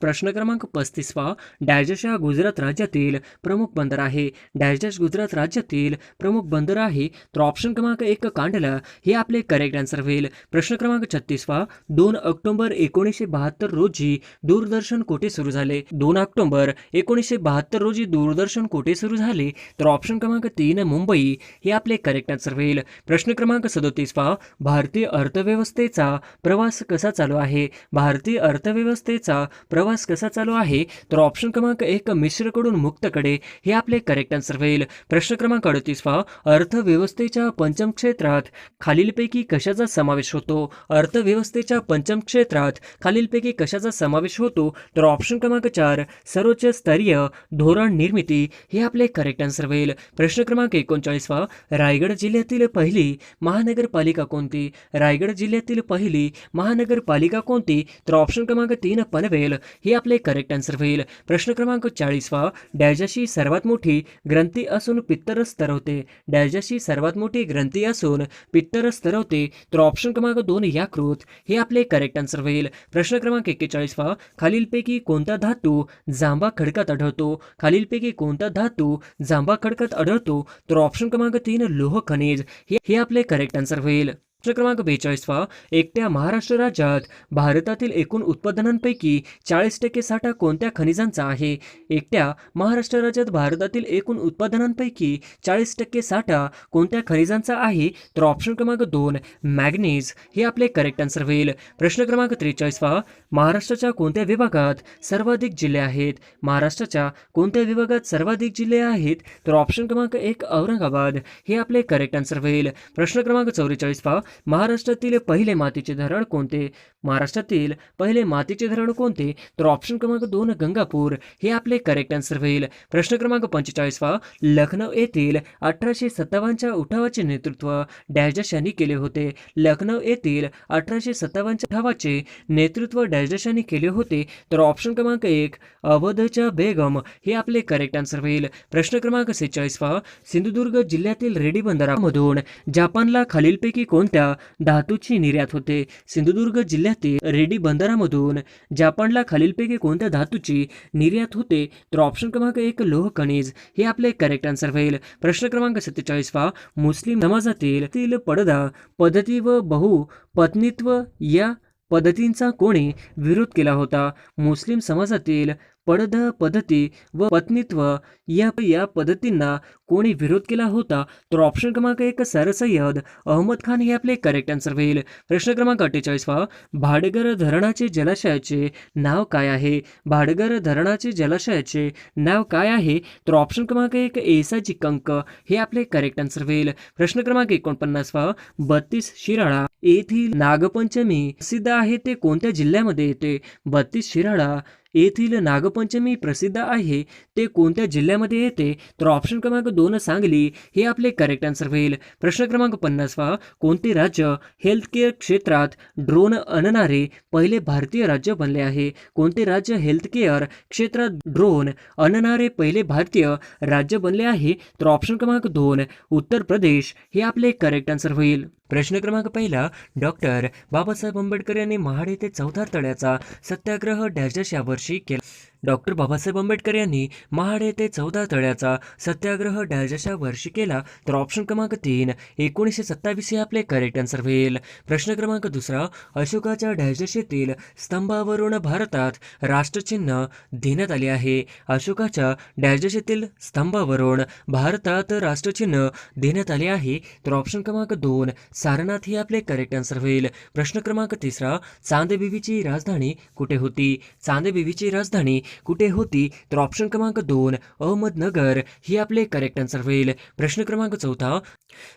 प्रश्न क्रमांक 35 डॅश हा गुजरात राज्यातील प्रमुख बंदर आहे. डॅश गुजरात राज्यातील प्रमुख बंदर आहे. तर ऑप्शन क्रमांक 1 कांडला हे आपले करेक्ट आन्सर होईल. प्रश्न क्रमांक 36 2 ऑक्टोबर 1972 रोजी दूरदर्शन कोठे सुरू झाले? 2 ऑक्टोबर 1972 रोजी दूरदर्शन कोठे सुरू झाले? तर ऑप्शन क्रमांक 3 मुंबई हे आपले करेक्ट आन्सर होईल. प्रश्न क्रमांक 37 भारतीय अर्थव्यवस्थेचा प्रवास कसा चालू आहे? भारतीय अर्थव्यवस्थेचा प्रवास कसा चालू आहे? तर ऑप्शन क्रमांक 1 मिश्रकडून मुक्तकडे हे आपले करेक्ट आन्सर होईल. प्रश्न क्रमांक 38 अर्थव्यवस्थेच्या पंचम क्षेत्रात खालीलपैकी कशाचा समावेश होतो? अर्थव्यवस्थेच्या पंचम क्षेत्रात खालीलपैकी कशाचा समावेश होतो? तर ऑप्शन क्रमांक 4 सर्वोच्च स्तरीय धोरण निर्मिती हे आपले करेक्ट आन्सर होईल. प्रश्न क्रमांक 39 रायगड जिल्ह्यातील पहिली महानगरपालिका कोणती? रायगड जिल्ह्यातील पहिली महानगरपालिका कोणती? तर ऑप्शन क्रमांक 3 पनवेल हे आपले करेक्ट आन्सर होईल. प्रश्न क्रमांक 40 डॅजाशी सर्वात मोठी ग्रंथी असून पित्तरस तरवते. डॅजाशी सर्वात मोठी ग्रंथी असून पित्तरस तरवते. तर ऑप्शन क्रमांक 2 यकृत हे आपले करेक्ट आन्सर होईल. प्रश्न क्रमांक 41 खालीलपैकी कोणता धातू जांभा खडकात आढळतो? खालीलपैकी कोणता धातू जांभा खडकात आढळतो? तर ऑप्शन क्रमांक 3 लोह खनिज हे आपले करेक्ट आन्सर होईल. प्रश्न क्रमांक 42 एकट्या महाराष्ट्र राज्यात भारतातील एकूण उत्पादनांपैकी 40% साठा कोणत्या खनिजांचा आहे? एकट्या महाराष्ट्र राज्यात भारतातील एकूण उत्पादनांपैकी 40% साठा कोणत्या खनिजांचा आहे? तर ऑप्शन क्रमांक 2 मॅग्नीज हे आपले करेक्ट आन्सर होईल. प्रश्न क्रमांक 43 महाराष्ट्राच्या कोणत्या विभागात सर्वाधिक जिल्हे आहेत? महाराष्ट्राच्या कोणत्या विभागात सर्वाधिक जिल्हे आहेत? तर ऑप्शन क्रमांक 1 औरंगाबाद हे आपले करेक्ट आन्सर होईल. प्रश्न क्रमांक 44 महाराष्ट्रातील पहिले मातीचे धरण कोणते? महाराष्ट्रातील पहिले मातीचे धरण कोणते? तर ऑप्शन क्रमांक 2 गंगापूर हे आपले करेक्ट आन्सर होईल. प्रश्न क्रमांक 45 लखनौ येथील 1857च्या उठावाचे नेतृत्व डॅश यांनी केले होते? लखनौ येथील 1857च्या उठावाचे नेतृत्व डॅश यांनी केले होते? तर ऑप्शन क्रमांक 1 अवधच्या बेगम हे आपले करेक्ट आन्सर होईल. प्रश्न क्रमांक 46 सिंधुदुर्ग जिल्ह्यातील रेडी बंदरामधून जपानला खालीलपैकी कोणत्या धातूची निर्यात होते? सिंधुदुर्ग जिल्ह्यातील रेडी बंदरामधून जपानला खालीलपैकी कोणत्या धातूची निर्यात होते? तर ऑप्शन क्रमांक 1 लोह खनिज हे आपले करेक्ट आन्सर होईल. प्रश्न क्रमांक 47 मुस्लिम समाजातील पडदा पद्धती व बहुपत्नीत्व या पद्धतींचा कोणी विरोध केला होता? मुस्लिम समाजातील पडदा पद्धती व पत्नीत्व या पद्धतींना कोणी विरोध केला होता? तर ऑप्शन क्रमांक 1 सर सय्यद अहमद खान हे आपले करेक्ट आन्सर होईल. प्रश्न क्रमांक 48 भाटघर धरणाचे जलाशयाचे नाव काय आहे? भाटघर धरणाचे जलाशयाचे नाव काय आहे? तर ऑप्शन क्रमांक 1 एसाची कंक हे आपले करेक्ट आन्सर होईल. प्रश्न क्रमांक 49 32 शिराळा येथील नागपंचमी प्रसिद्ध आहे ते कोणत्या जिल्ह्यामध्ये येते? 32 शिराळा येथील नागपंचमी प्रसिद्ध आहे ते कोणत्या जिल्ह्यामध्ये येते? तर ऑप्शन क्रमांक 2 सांगली हे आपले करेक्ट आन्सर होईल. प्रश्न क्रमांक 50 कोणते राज्य हेल्थ केअर क्षेत्रात ड्रोन आणणारे पहिले भारतीय राज्य बनले आहे? कोणते राज्य हेल्थ केअर क्षेत्रात ड्रोन आणणारे पहिले भारतीय राज्य बनले आहे? तर ऑप्शन क्रमांक 2 उत्तर प्रदेश हे आपले करेक्ट आन्सर होईल. प्रश्न क्रमांक 1 डॉक्टर बाबासाहेब आंबेडकर यांनी महाड येथे चौथर तळ्याचा सत्याग्रह डॅश या वर्षी केला? डॉक्टर बाबासाहेब आंबेडकर यांनी महाड येथे 14 तळ्याचा सत्याग्रह डॅश या वर्षी केला? तर ऑप्शन क्रमांक 3 1927 हे आपले करेक्ट आन्सर होईल. प्रश्न क्रमांक 2 अशोकाच्या डॅश येथील स्तंभावरून भारतात राष्ट्रचिन्ह देण्यात आले आहे? अशोकाच्या डॅश येथील स्तंभावरून भारतात राष्ट्रचिन्ह देण्यात आले आहे? तर ऑप्शन क्रमांक 2 सारनाथ हे आपले करेक्ट आन्सर होईल. प्रश्न क्रमांक 3, चांदबिबीची राजधानी कुठे होती? चांदबिबीची राजधानी कुठे होती? तर ऑप्शन क्रमांक 2 अहमदनगर ही आपले करेक्ट आन्सर होईल. प्रश्न क्रमांक 4,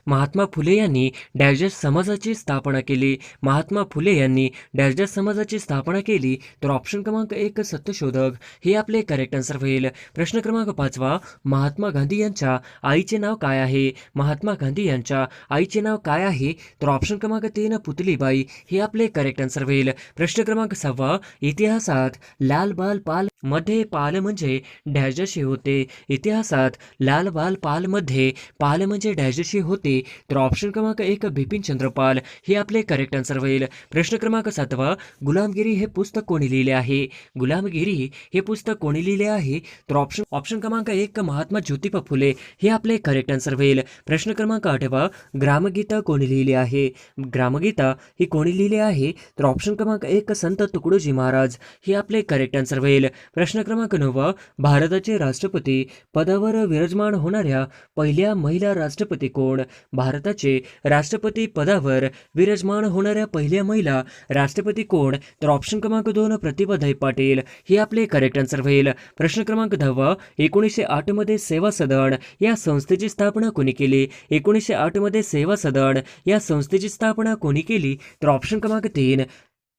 महात्मा फुले यांनी डॅश समाजाची स्थापना केली. महात्मा फुले यांनी डॅश समाजाची स्थापना केली. तर ऑप्शन क्रमांक 1 सत्यशोधक हे आपले करेक्ट आन्सर होईल. प्रश्न क्रमांक 5, महात्मा गांधी यांच्या आईचे नाव काय आहे? महात्मा गांधी यांच्या आईचे नाव काय आहे? तर ऑप्शन क्रमांक 3 पुतलीबाई हे आपले करेक्ट आन्सर होईल. प्रश्न क्रमांक 6, इतिहासात लाल बाल पाल मध्ये पाल म्हणजे डॅशशी होते. इतिहासात लाल बाल पाल मध्ये पाल म्हणजे डॅशशी होते. तर ऑप्शन क्रमांक 1 बिपिन पाल हे आपले करेक्ट आन्सर होईल. प्रश्न क्रमांक 7, गुलामगिरी हे पुस्तक कोणी लिहिले आहे? गुलामगिरी हे पुस्तक कोणी लिहिले आहे? तर ऑप्शन क्रमांक 1 महात्मा ज्योतिबा फुले हे आपले करेक्ट आन्सर होईल. प्रश्न क्रमांक 8, ग्रामगीता कोणी लिहिले आहे? ग्रामगीता ही कोणी लिहिले आहे? तर ऑप्शन क्रमांक 1 संत तुकडोजी महाराज हे आपले करेक्ट आन्सर होईल. प्रश्न क्रमांक 9, भारताचे राष्ट्रपती पदावर विराजमान होणाऱ्या पहिल्या महिला राष्ट्रपती कोण? भारताचे राष्ट्रपती पदावर विराजमान होणाऱ्या पहिल्या महिला राष्ट्रपती कोण? तर ऑप्शन क्रमांक 2 प्रतिभाताई पाटील हे आपले करेक्ट आन्सर होईल. प्रश्न क्रमांक 10, 1908 मध्ये सेवा सदन या संस्थेची स्थापना कोणी केली? 1908 मध्ये सेवा सदन या संस्थेची स्थापना कोणी केली? तर ऑप्शन क्रमांक 3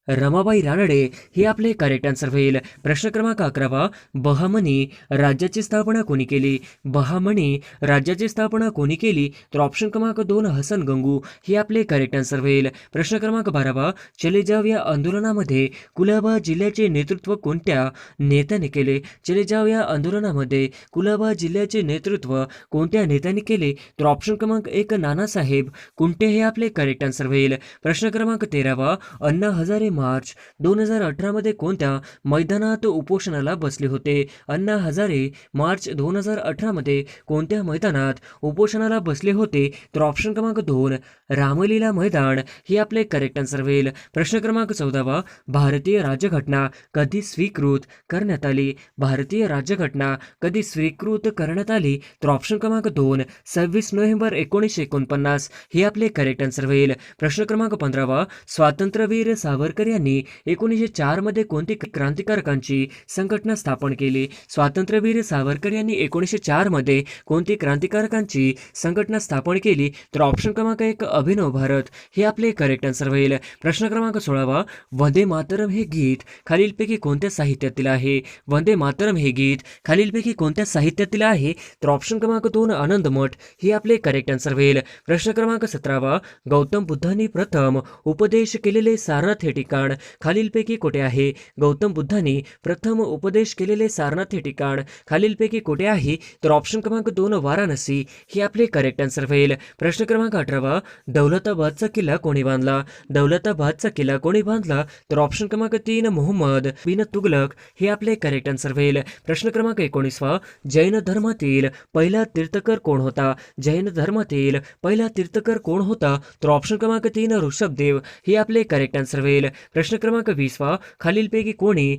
रमाबाई रानडे हे आपले करेक्ट आन्सर होईल. प्रश्न क्रमांक 11, बहामनी राज्याची स्थापना कोणी केली? बहामनी राज्याची स्थापना कोणी केली? तर ऑप्शन क्रमांक 2 हसन गंगू हे आपले करेक्ट आन्सर होईल. प्रश्न क्रमांक 12, चले जाव या आंदोलनामध्ये कुलाबा जिल्ह्याचे नेतृत्व कोणत्या नेत्याने केले? चले जाव या आंदोलनामध्ये कुलाबा जिल्ह्याचे नेतृत्व कोणत्या नेत्याने केले? तर ऑप्शन क्रमांक 1 नानासाहेब कुंटे हे आपले करेक्ट आन्सर होईल. प्रश्न क्रमांक 13, अण्णा हजारे मार्च 2018 मध्ये कोणत्या मैदानात उपोषणाला बसले होते? अण्णा हजारे मार्च 2018 मध्ये कोणत्या मैदानात उपोषणाला बसले होते? तर ऑप्शन क्रमांक 2 रामलीला मैदान हे आपले करेक्ट आन्सर होईल. प्रश्न क्रमांक 14, भारतीय राज्यघटना कधी स्वीकृत करण्यात आली? भारतीय राज्यघटना कधी स्वीकृत करण्यात आली? तर ऑप्शन क्रमांक 2 26 नोव्हेंबर 1949 हे आपले करेक्ट आन्सर होईल. प्रश्न क्रमांक 15, स्वातंत्र्यवीर सावरकर यांनी 1904 मध्ये कोणती क्रांतिकारकांची संघटना स्थापन केली? स्वातंत्र्यवीर सावरकर यांनी 1904 मध्ये कोणती क्रांतिकारकांची संघटना स्थापन केली? तर ऑप्शन क्रमांक 1 अभिनव भारत हे आपले करेक्ट आन्सर होईल. प्रश्न क्रमांक 16, वंदे मातरम हे गीत खालीलपैकी कोणत्या साहित्यातील आहे? वंदे मातरम हे गीत खालीलपैकी कोणत्या साहित्यातील आहे? तर ऑप्शन क्रमांक 2 आनंदमठ हे आपले करेक्ट आन्सर होईल. प्रश्न क्रमांक 17, गौतम बुद्धांनी प्रथम उपदेश केलेले सारनाथ हे ठिकाण खालीलपैकी कुठे आहे? गौतम बुद्धांनी प्रथम उपदेश केलेले सारनाथ हे ठिकाण खालीलपैकी कुठे आहे? तर ऑप्शन क्रमांक 2 वाराणसी हे आपले करेक्ट आन्सर होईल. प्रश्न क्रमांक 18, दौलताबादचा किल्ला कोणी बांधला? दौलताबादचा किल्ला कोणी बांधला? तर ऑप्शन क्रमांक 3 मोहम्मद बिन तुगलक हे आपले करेक्ट आन्सर होईल. प्रश्न क्रमांक 19, जैन धर्मातील पहिला तीर्थकर कोण होता? जैन धर्मातील पहिला तीर्थकर कोण होता? तर ऑप्शन क्रमांक 3 ऋषभदेव हे आपले करेक्ट आन्सर होईल. प्रश्न क्रमांक 20, खालीलपैकी कोणी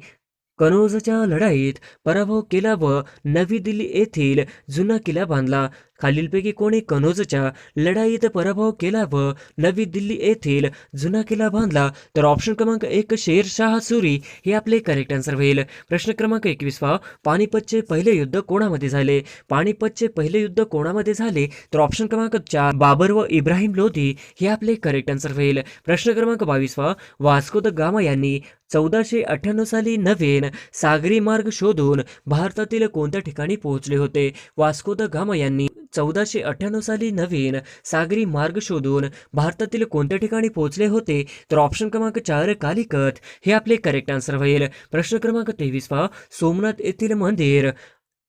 कनौजच्या लढाईत पराभव केला व नवी दिल्ली येथील जुना किल्ला बांधला? खालीलपैकी कोणी कनौजच्या लढाईत पराभव केला व नवी दिल्ली येथील जुना किल्ला बांधला? तर ऑप्शन क्रमांक 1 शेरशाह सुरी हे आपले करेक्ट आन्सर होईल. प्रश्न क्रमांक 21, पानिपतचे पहिले युद्ध कोणामध्ये झाले? पानिपतचे पहिले युद्ध कोणामध्ये झाले? तर ऑप्शन क्रमांक 4 बाबर व इब्राहिम लोधी हे आपले करेक्ट आन्सर होईल. प्रश्न क्रमांक 22, वास्को द गामा यांनी 1498 साली नवीन सागरी मार्ग शोधून भारतातील कोणत्या ठिकाणी पोहोचले होते? वास्को द गामा यांनी 1498 साली नवीन सागरी मार्ग शोधून भारतातील कोणत्या ठिकाणी पोहोचले होते? तर ऑप्शन क्रमांक 4 कालिकत हे आपले करेक्ट आन्सर होईल. प्रश्न क्रमांक 23, सोमनाथ येथील मंदिर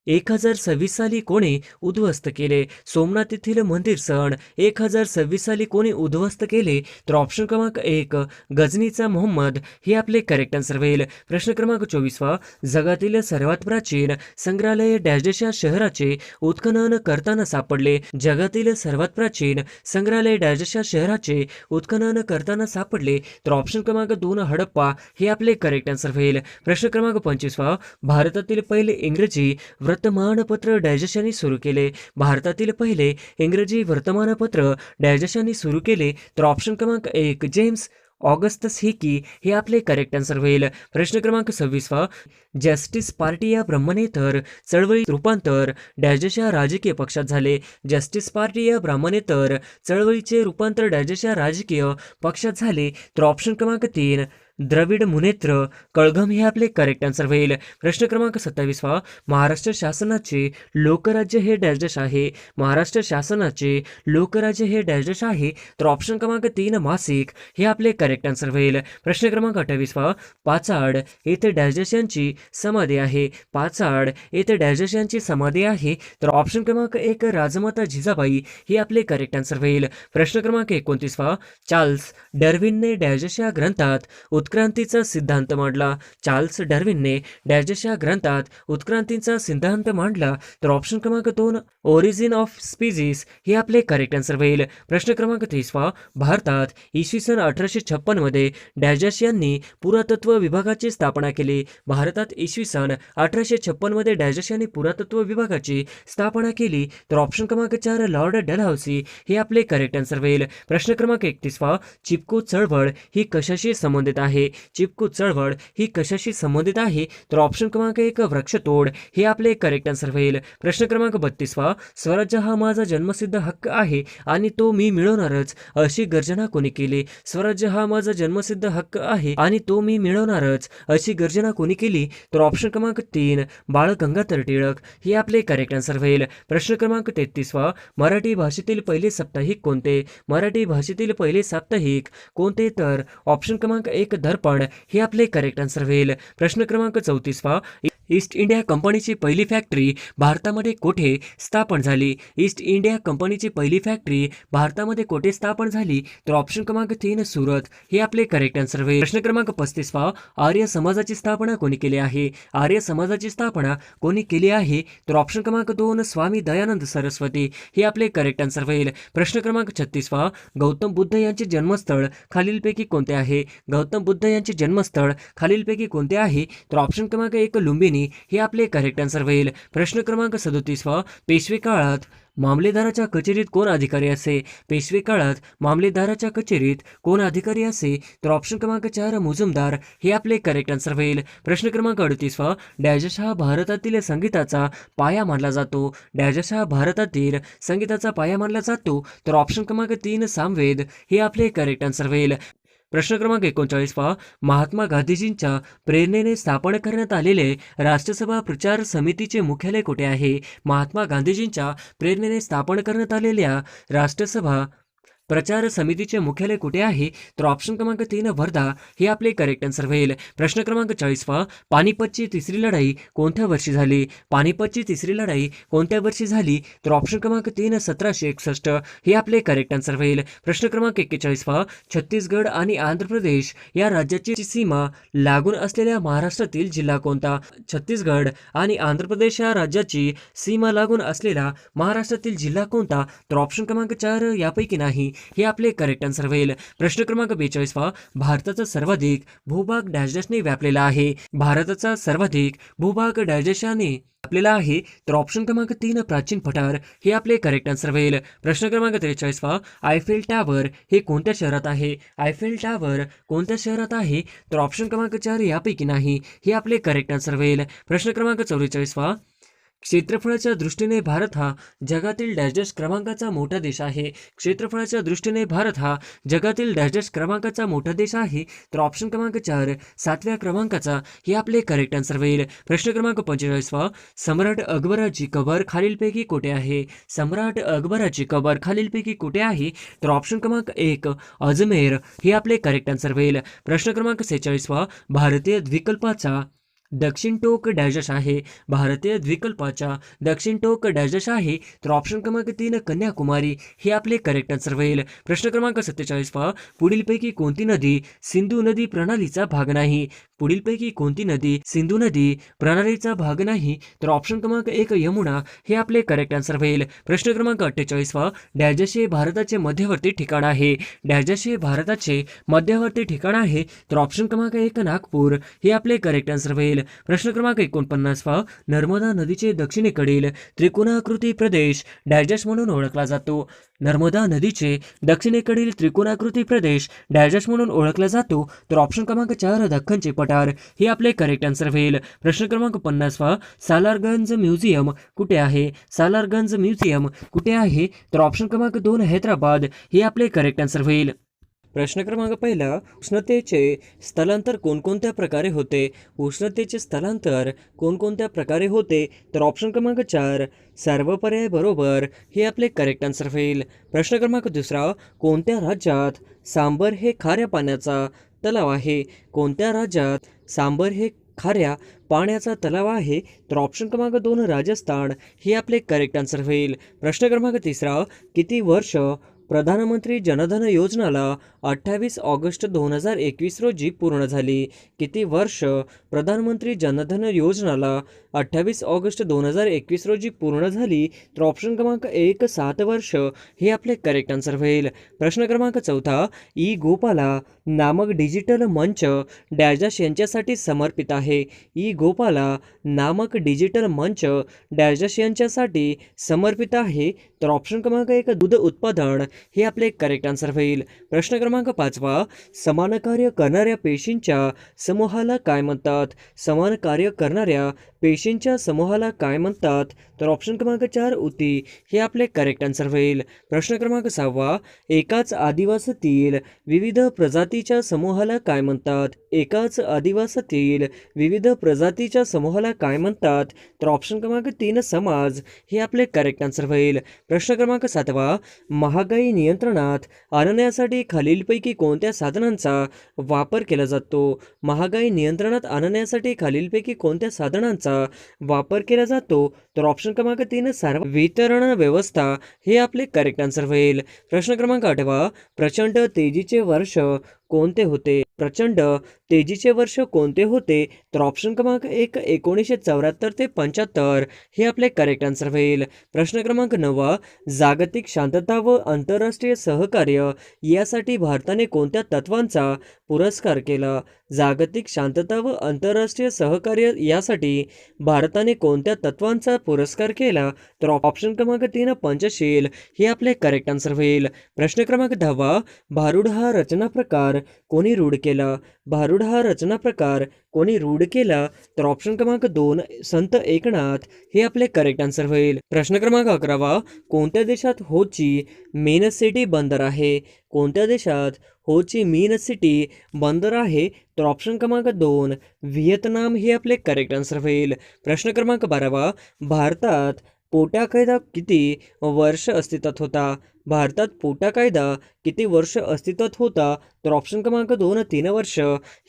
1026 साली कोणी उद्ध्वस्त केले? सोमनाथ येथील मंदिर सन 1026 साली कोणी उद्ध्वस्त केले? तर ऑप्शन क्रमांक 1 गजनीचा मोहम्मद हे आपले करेक्ट आन्सर होईल. प्रश्न क्रमांक 24, जगातील सर्वात प्राचीन संग्रहालय डॅश या शहराचे उत्खनन करताना सापडले? जगातील सर्वात प्राचीन संग्रहालय डॅश या शहराचे उत्खनन करताना सापडले? तर ऑप्शन क्रमांक 2 हडप्पा हे आपले करेक्ट आन्सर होईल. प्रश्न क्रमांक 25, भारतातील पहिले इंग्रजी वर्तमानपत्र डॅश यांनी सुरू केले? भारतातील पहिले इंग्रजी वर्तमानपत्र डॅश यांनी सुरू केले? तर ऑप्शन क्रमांक 1 जेम्स ऑगस्टस हिकी हे आपले करेक्ट आन्सर होईल. प्रश्न क्रमांक 26 जस्टिस पार्टी या ब्रह्मनेतर चळवळी रूपांतर डॅश या राजकीय पक्षात झाले? जस्टिस पार्टी या ब्रह्मनेतर चळवळीचे रूपांतर डॅश या राजकीय पक्षात झाले? तर ऑप्शन क्रमांक 3 द्रविड मुनेत्र कळघम हे आपले करेक्ट आन्सर होईल. प्रश्न क्रमांक 27 महाराष्ट्र शासनाचे लोकराज्य हे डॅश आहे? महाराष्ट्र शासनाचे लोकराज्य हे डॅश आहे? तर ऑप्शन क्रमांक 3 मासिक हे आपले करेक्ट आन्सर होईल. प्रश्न क्रमांक 28 पाचाड येथे डॅश यांची समाधी आहे? पाचाड येथे डॅश यांची समाधी आहे? तर ऑप्शन क्रमांक 1 राजमाता जिजाबाई हे आपले करेक्ट आन्सर होईल. प्रश्न क्रमांक 29 चार्ल्स डार्विनने डॅश या ग्रंथात उत्क्रांतीचा सिद्धांत मांडला? चार्ल्स डार्विनने डॅश या ग्रंथात उत्क्रांतीचा सिद्धांत मांडला? तर ऑप्शन क्रमांक 2 ओरिजिन ऑफ स्पीसीज हे आपले करेक्ट आन्सर होईल. प्रश्न क्रमांक 30 भारतात इसवी सन 1856 मध्ये डॅश यांनी पुरातत्व विभागाची स्थापना केली? भारतात इसवी सन 1856 मध्ये डॅश यांनी पुरातत्व विभागाची स्थापना केली? तर ऑप्शन क्रमांक 4 लॉर्ड डलहौसी हे आपले करेक्ट आन्सर होईल. प्रश्न क्रमांक 31 चिपको चळवळ ही कशाशी संबंधित आहे? चिपको चळवळ ही कशाशी संबंधित आहे? तर ऑप्शन क्रमांक 1 वृक्षतोड हे आपले करेक्ट आन्सर होईल. प्रश्न क्रमांक 32 स्वराज्य हा माझा जन्मसिद्ध हक्क आहे आणि तो मी मिळवणारच अशी गर्जना कोणी केली? स्वराज्य हा माझा जन्मसिद्ध हक्क आहे आणि तो मी मिळवणारच अशी गर्जना कोणी केली? तर ऑप्शन क्रमांक 3 बाळ गंगाधर टिळक हे आपले करेक्ट आन्सर होईल. प्रश्न क्रमांक 33 मराठी भाषेतील पहिले साप्ताहिक कोणते? मराठी भाषेतील पहिले साप्ताहिक कोणते? तर ऑप्शन क्रमांक 1 दर्पण हे आपले करेक्ट आन्सर होईल. प्रश्न क्रमांक 34 ईस्ट इंडिया कंपनीची पहिली फॅक्टरी भारतामध्ये कोठे स्थापन झाली? ईस्ट इंडिया कंपनीची पहिली फॅक्टरी भारतामध्ये कोठे स्थापन झाली? तर ऑप्शन क्रमांक 3 सुरत हे आपले करेक्ट आन्सर होईल. प्रश्न क्रमांक 35 आर्य समाजाची स्थापना कोणी केली आहे? आर्य समाजाची स्थापना कोणी केली आहे? तर ऑप्शन क्रमांक 2 स्वामी दयानंद सरस्वती हे आपले करेक्ट आन्सर होईल. प्रश्न क्रमांक 36 गौतम बुद्ध यांचे जन्मस्थळ खालीलपैकी कोणते आहे? गौतम बुद्ध यांचे जन्मस्थळ खालीलपैकी कोणते आहे? तर ऑप्शन क्रमांक 1 लुंबिनी हे आपले करेक्ट आन्सर होईल. प्रश्न क्रमांक 37 पेशवे काळात मामलेदाराच्या कचेरीत कोण अधिकारी असे? पेशवे काळात मामलेदाराच्या कचेरीत कोण अधिकारी असे? तर ऑप्शन क्रमांक 4 मुजुमदार हे आपले करेक्ट आन्सर होईल. प्रश्न क्रमांक 38 डॅश हा भारतातील संगीताचा पाया मानला जातो? डॅश हा भारतातील संगीताचा पाया मानला जातो? तर ऑप्शन क्रमांक 3 सामवेद हे आपले करेक्ट आन्सर होईल. प्रश्न क्रमांक 39 महात्मा गांधीजींच्या प्रेरणेने स्थापन करण्यात आलेले राष्ट्रसभा प्रचार समितीचे मुख्यालय कुठे आहे? महात्मा गांधीजींच्या प्रेरणेने स्थापन करण्यात आलेल्या राष्ट्रसभा प्रचार समितीचे मुख्यालय कुठे आहे? तर ऑप्शन क्रमांक 3 वर्धा हे आपले करेक्ट आन्सर होईल. प्रश्न क्रमांक 40 पानिपतची तिसरी लढाई कोणत्या वर्षी झाली? पानिपतची तिसरी लढाई कोणत्या वर्षी झाली? तर ऑप्शन क्रमांक 3 1761 हे आपले करेक्ट आन्सर होईल. प्रश्न क्रमांक 41 छत्तीसगड आणि आंध्र प्रदेश या राज्याची सीमा लागून असलेल्या महाराष्ट्रातील जिल्हा कोणता? छत्तीसगड आणि आंध्र प्रदेश या राज्याची सीमा लागून असलेला महाराष्ट्रातील जिल्हा कोणता? तर ऑप्शन क्रमांक 4 यापैकी नाही हे आपले करेक्ट आन्सर होईल. प्रश्न क्रमांक 42 भारताचा सर्वाधिक भूभाग डॅशने व्यापलेला आहे? भारताचा सर्वाधिक भूभाग डॅशने व्यापलेला आहे? तर ऑप्शन क्रमांक 3 प्राचीन पठार हे आपले करेक्ट आन्सर होईल. प्रश्न क्रमांक 43 आयफेल टॉवर हे कोणत्या शहरात आहे? आयफेल टॉवर कोणत्या शहरात आहे? तर ऑप्शन क्रमांक 4 यापैकी नाही हे आपले करेक्ट आन्सर होईल. प्रश्न क्रमांक 44 क्षेत्रफळाच्या दृष्टीने भारत हा जगातील डॅश क्रमांकाचा मोठा देश आहे? क्षेत्रफळाच्या दृष्टीने भारत हा जगातील डॅश क्रमांकाचा मोठा देश आहे? तर ऑप्शन क्रमांक 4 7व्या क्रमांकाचा हे आपले करेक्ट आन्सर होईल. प्रश्न क्रमांक 45 सम्राट अकबराची कबर खालीलपैकी कुठे आहे? सम्राट अकबराची कबर खालीलपैकी कुठे आहे? तर ऑप्शन क्रमांक 1 अजमेर हे आपले करेक्ट आन्सर होईल. प्रश्न क्रमांक 46 भारतीय द्वीपकल्पाचा दक्षिण टोक डॅश आहे? भारतीय द्वीपकल्पाच्या दक्षिण टोक डॅश आहे? तर ऑप्शन क्रमांक 3 कन्याकुमारी हे आपले करेक्ट आन्सर होईल. प्रश्न क्रमांक 47 पुढीलपैकी कोणती नदी सिंधू नदी प्रणालीचा भाग नाही? पुढीलपैकी कोणती नदी सिंधू नदी प्रणालीचा भाग नाही? तर ऑप्शन क्रमांक 1 यमुना हे आपले करेक्ट आन्सर होईल. प्रश्न क्रमांक 48 डॅजश हे भारताचे मध्यवर्ती ठिकाण आहे. डॅजश हे भारताचे मध्यवर्ती ठिकाण आहे. तर ऑप्शन क्रमांक 1 नागपूर हे आपले करेक्ट आन्सर होईल. प्रश्न क्रमांक 49 नर्मदा नदीचे दक्षिणेकडील त्रिकोणाकृती प्रदेश डॅजश म्हणून ओळखला जातो. नर्मदा नदीचे दक्षिणेकडील त्रिकोणाकृती प्रदेश डॅजश म्हणून ओळखला जातो. तर ऑप्शन क्रमांक 4 दख्खनचे पठार हे आपले करेक्ट आन्सर होईल. प्रश्न क्रमांक 50 सालारगंज म्युझियम कुठे आहे? सालारगंज म्युझियम कुठे आहे? तर ऑप्शन क्रमांक 2 हैदराबाद हे आपले करेक्ट आन्सर होईल. प्रश्न क्रमांक 1 उष्णतेचे स्थलांतर कोणकोणत्या प्रकारे होते? उष्णतेचे स्थलांतर कोणकोणत्या प्रकारे होते? तर ऑप्शन क्रमांक 4 सर्व पर्याय बरोबर हे आपले करेक्ट आन्सर होईल. प्रश्न क्रमांक 2 कोणत्या राज्यात सांबर हे खाऱ्या पाण्याचा तलाव आहे? कोणत्या राज्यात सांबर हे खाऱ्या पाण्याचा तलाव आहे? तर ऑप्शन क्रमांक 2 राजस्थान हे आपले करेक्ट आन्सर होईल. प्रश्न क्रमांक 3 किती वर्ष प्रधानमंत्री जनधन योजनाला 28 ऑगस्ट 2021 रोजी पूर्ण झाली? किती वर्ष प्रधानमंत्री जनधन योजनाला 28 ऑगस्ट 2021 रोजी पूर्ण झाली? तर ऑप्शन क्रमांक 1 7 वर्ष हे आपले करेक्ट आन्सर होईल. प्रश्न क्रमांक 4 ई गोपाला नामक डिजिटल मंच डॅजश यांच्यासाठी समर्पित आहे. ई गोपाला नामक डिजिटल मंच डॅजश यांच्यासाठी समर्पित आहे. तर ऑप्शन क्रमांक 1 दूध उत्पादन हे आपले करेक्ट आन्सर होईल. प्रश्न क्रमांक 5 समान कार्य करणाऱ्या पेशींच्या समूहाला काय म्हणतात? समान कार्य करणाऱ्या पेशींच्या समूहाला काय म्हणतात? तर ऑप्शन क्रमांक 4 ऊती हे आपले करेक्ट आन्सर होईल. प्रश्न क्रमांक 6 एकाच आदिवासातील विविध प्रजातीच्या समूहाला काय म्हणतात? एकाच आदिवासातील विविध प्रजातीच्या समूहाला काय म्हणतात? तर ऑप्शन क्रमांक 3 समाज हे आपले करेक्ट आन्सर होईल. प्रश्न क्रमांक 7 महागाई नियंत्रणात आणण्यासाठी खालीलपैकी कोणत्या साधनांचा वापर केला जातो? महागाई नियंत्रणात आणण्यासाठी खालीलपैकी कोणत्या साधनांचा वापर केला जातो? तर ऑप्शन क्रमांक 3 सार्वजनिक वितरण व्यवस्था हे आपले करेक्ट आन्सर होईल. प्रश्न क्रमांक 8 प्रचंड तेजीचे वर्ष कोणते होते? प्रचंड तेजीचे वर्ष कोणते होते? तर ऑप्शन क्रमांक 1 1974 ते 75 हे आपले करेक्ट आन्सर होईल. प्रश्न क्रमांक 9 जागतिक शांतता व आंतरराष्ट्रीय सहकार्य यासाठी भारताने कोणत्या तत्वांचा पुरस्कार केला? जागतिक शांतता व आंतरराष्ट्रीय सहकार्य यासाठी भारताने कोणत्या तत्वांचा पुरस्कार केला? तर ऑप्शन क्रमांक 3 पंचशील हे आपले करेक्ट आन्सर होईल. प्रश्न क्रमांक 10 भारूड हा रचना प्रकार कोणी रूढ केला? भारूड हा रचना प्रकार कोणी रूढ केला? तर ऑप्शन क्रमांक 2 संत एकनाथ हे आपले करेक्ट आन्सर होईल. प्रश्न क्रमांक 11 कोणत्या देशात हो ची मिन सिटी बंदर आहे? कोणत्या देशात हो ची मिन सिटी बंदर आहे? तर ऑप्शन क्रमांक 2 व्हिएतनाम हे आपले करेक्ट आन्सर होईल. प्रश्न क्रमांक 12 भारतात पोटा कायदा किती वर्ष अस्तित्वात होता? भारतात पोटा कायदा किती वर्ष अस्तित्वात होता? तर ऑप्शन क्रमांक 2 3 वर्ष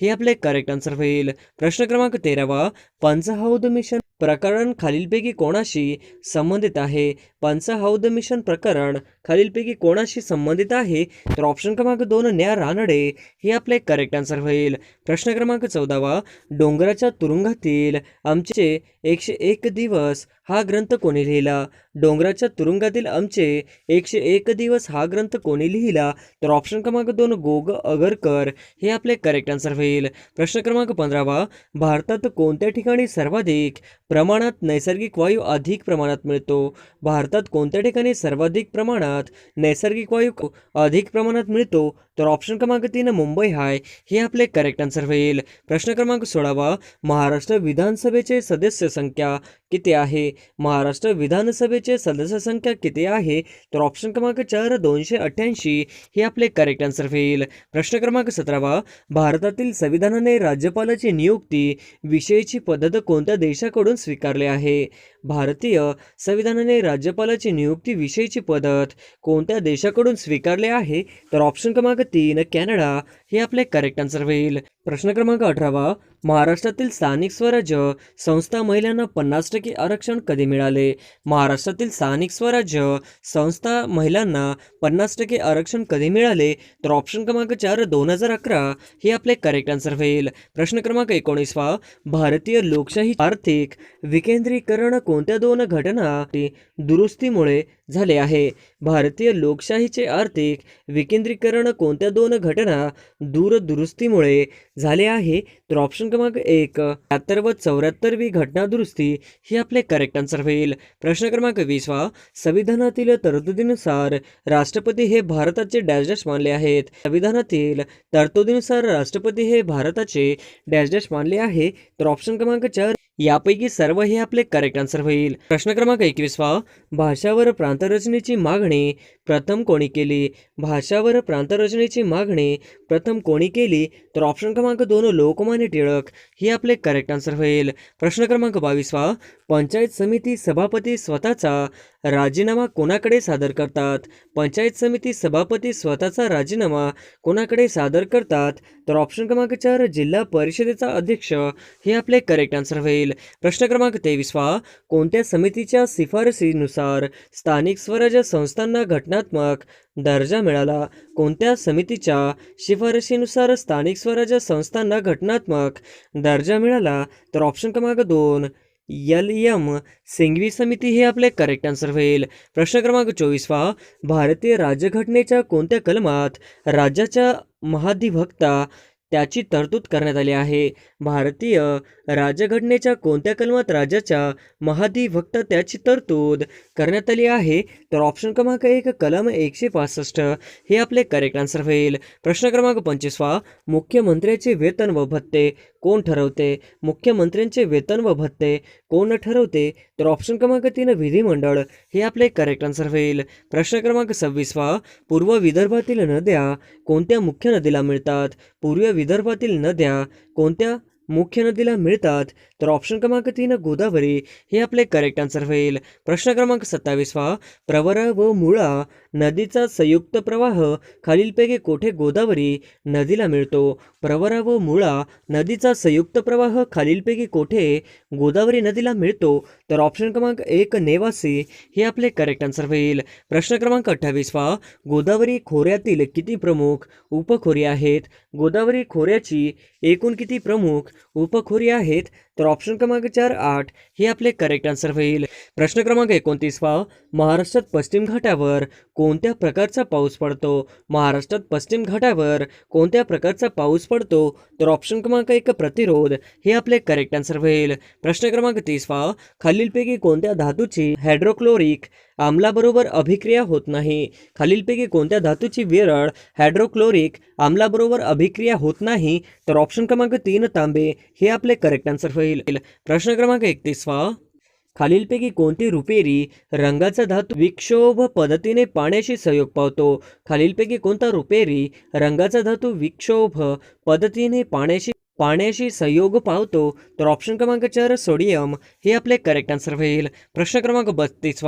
हे आपले करेक्ट आन्सर होईल. प्रश्न क्रमांक 13 पंचहौद मिशन प्रकरण खालीलपैकी कोणाशी संबंधित आहे? पंचहौद मिशन प्रकरण खालीलपैकी कोणाशी संबंधित आहे? तर ऑप्शन क्रमांक 2 न्या रानडे हे आपले करेक्ट आन्सर होईल. प्रश्न क्रमांक 14 डोंगराच्या तुरुंगातील आमचे 101 दिवस हा ग्रंथ कोणी लिहिला? डोंगराच्या तुरुंगातील आमचे 101 दिवस हा ग्रंथ कोणी लिहिला? तर ऑप्शन क्रमांक 2 गोग अगरकर हे आपले करेक्ट आन्सर होईल. प्रश्न क्रमांक 15 भारतात कोणत्या ठिकाणी सर्वाधिक प्रमाणात नैसर्गिक वायू अधिक प्रमाणात मिळतो? भारतात कोणत्या ठिकाणी सर्वाधिक प्रमाणात नैसर्गिक वायू अधिक प्रमाणात मिळतो? तर ऑप्शन क्रमांक 3 मुंबई हाय हे आपले करेक्ट आन्सर होईल. प्रश्न क्रमांक 16 महाराष्ट्र विधानसभेचे सदस्य संख्या किती आहे? महाराष्ट्र विधानसभेचे सदस्य संख्या किती आहे? तर ऑप्शन क्रमांक 4 288 हे आपले करेक्ट आन्सर होईल. प्रश्न क्रमांक 17 भारतातील संविधानाने राज्यपालाची नियुक्ती विषयीची पद्धत कोणत्या देशाकडून स्वीकारली आहे? भारतीय संविधानाने राज्यपालाची नियुक्ती विषयीची पद्धत कोणत्या देशाकडून स्वीकारले आहे? तर ऑप्शन क्रमांक 3 कॅनडा हे आपले करेक्ट आन्सर होईल. प्रश्न क्रमांक 18 महाराष्ट्रातील स्थानिक स्वराज्य संस्था महिलांना 50% आरक्षण कधी मिळाले? महाराष्ट्रातील स्थानिक स्वराज्य संस्था महिलांना 50% आरक्षण कधी मिळाले? तर ऑप्शन क्रमांक 4 2011 हे आपले करेक्ट आन्सर होईल. प्रश्न क्रमांक 19 भारतीय लोकशाही आर्थिक विकेंद्रीकरण कोणत्या दोन घटना दुरुस्तीमुळे झाले आहे? भारतीय लोकशाहीचे आर्थिक विकेंद्रीकरण कोणत्या दोन घटना दुरुस्तीमुळे झाले आहे? तर ऑप्शन क्रमांक 1 73 व 74वी घटना दुरुस्ती हे आपले करेक्ट आन्सर होईल. प्रश्न क्रमांक 20 संविधानातील तरतुदीनुसार राष्ट्रपती हे भारताचे डॅश डॅश मानले आहेत? संविधानातील तरतुदीनुसार राष्ट्रपती हे भारताचे डॅश डॅश मानले आहे? तर ऑप्शन क्रमांक 4 यापैकी सर्व हे आपले करेक्ट आन्सर होईल. प्रश्न क्रमांक 21 भाषावर प्रांतरचनेची मागणी प्रथम कोणी केली? भाषावर प्रांतरचनेची मागणी प्रथम कोणी केली? तर ऑप्शन क्रमांक 2 लोकमान्य टिळक हे आपले करेक्ट आन्सर होईल. प्रश्न क्रमांक 22 पंचायत समिती सभापती स्वतःचा राजीनामा कोणाकडे सादर करतात? पंचायत समिती सभापती स्वतःचा राजीनामा कोणाकडे सादर करतात? तर ऑप्शन क्रमांक 4 जिल्हा परिषदेचा अध्यक्ष हे आपले करेक्ट आन्सर होईल. प्रश्न क्रमांक 23 कोणत्या समितीच्या शिफारसीनुसार स्थानिक स्वराज्य संस्थांना घटनात्मक दर्जा मिळाला? कोणत्या समितीच्या शिफारसीनुसार स्थानिक स्वराज्य संस्थांना घटनात्मक दर्जा मिळाला? तर ऑप्शन क्रमांक 2 LM सिंघवी समिती हे आपले करेक्ट आन्सर होईल. प्रश्न क्रमांक 24 भारतीय राज्यघटनेच्या कोणत्या कलमात राज्याच्या महाधिवक्ता त्याची तरतूद करण्यात आली आहे? भारतीय राज्यघटनेच्या कोणत्या कलमात राज्याच्या महाधिवक्ता त्याची तरतूद करण्यात आली आहे? तर ऑप्शन क्रमांक 1 कलम 165 हे आपले करेक्ट आन्सर होईल. प्रश्न क्रमांक 25 मुख्यमंत्र्याचे वेतन व भत्ते कोण ठरवते? मुख्यमंत्र्यांचे वेतन व भत्ते कोण ठरवते? तर ऑप्शन क्रमांक 3 विधिमंडळ हे आपले करेक्ट आन्सर होईल. प्रश्न क्रमांक 26 पूर्व विदर्भातील नद्या कोणत्या मुख्य नदीला मिळतात? पूर्व विदर्भातील नद्या कोणत्या मुख्य नदीला मिळतात? तर ऑप्शन क्रमांक 3 गोदावरी हे आपले करेक्ट आन्सर होईल. प्रश्न क्रमांक 27 प्रवरा व मुळा नदीचा संयुक्त प्रवाह खालीलपैकी कोठे गोदावरी नदीला मिळतो? प्रवरा व मुळा नदीचा संयुक्त प्रवाह खालीलपैकी कोठे गोदावरी नदीला मिळतो? तर ऑप्शन क्रमांक 1 नेवासी हे आपले करेक्ट आन्सर होईल. प्रश्न क्रमांक 28 गोदावरी खोऱ्यातील किती प्रमुख उपखोरी आहेत? गोदावरी खोऱ्याची एकूण किती प्रमुख उपखोरी आहेत? तर ऑप्शन क्रमांक 4 8 हे आपले करेक्ट आन्सर होईल. प्रश्न क्रमांक 29 महाराष्ट्रात पश्चिम घाटावर कोणत्या प्रकारचा पाऊस पडतो? महाराष्ट्रात पश्चिम घाटावर कोणत्या प्रकारचा पाऊस पडतो? तर ऑप्शन क्रमांक 1 प्रतिरोध हे आपले करेक्ट आन्सर होईल. प्रश्न क्रमांक 30 खालीलपैकी कोणत्या धातूची हायड्रोक्लोरिक आम्लाबरोबर अभिक्रिया होत नाही? खालीलपैकी कोणत्या धातूची विरळ हायड्रोक्लोरिक आम्लाबरोबर अभिक्रिया होत नाही? तर ऑप्शन क्रमांक 3 तांबे हे आपले करेक्ट आन्सर होईल. प्रश्न क्रमांक 31 खालीलपैकी कोणती रुपेरी रंगाचा धातू विक्षोभ पद्धतीने पाण्याशी संयोग पावतो? खालीलपैकी कोणता रुपेरी रंगाचा धातू विक्षोभ पद्धतीने पाण्याशी संयोग पावतो? तर ऑप्शन क्रमांक 4 सोडियम हे आपले करेक्ट आन्सर होईल. प्रश्न क्रमांक 32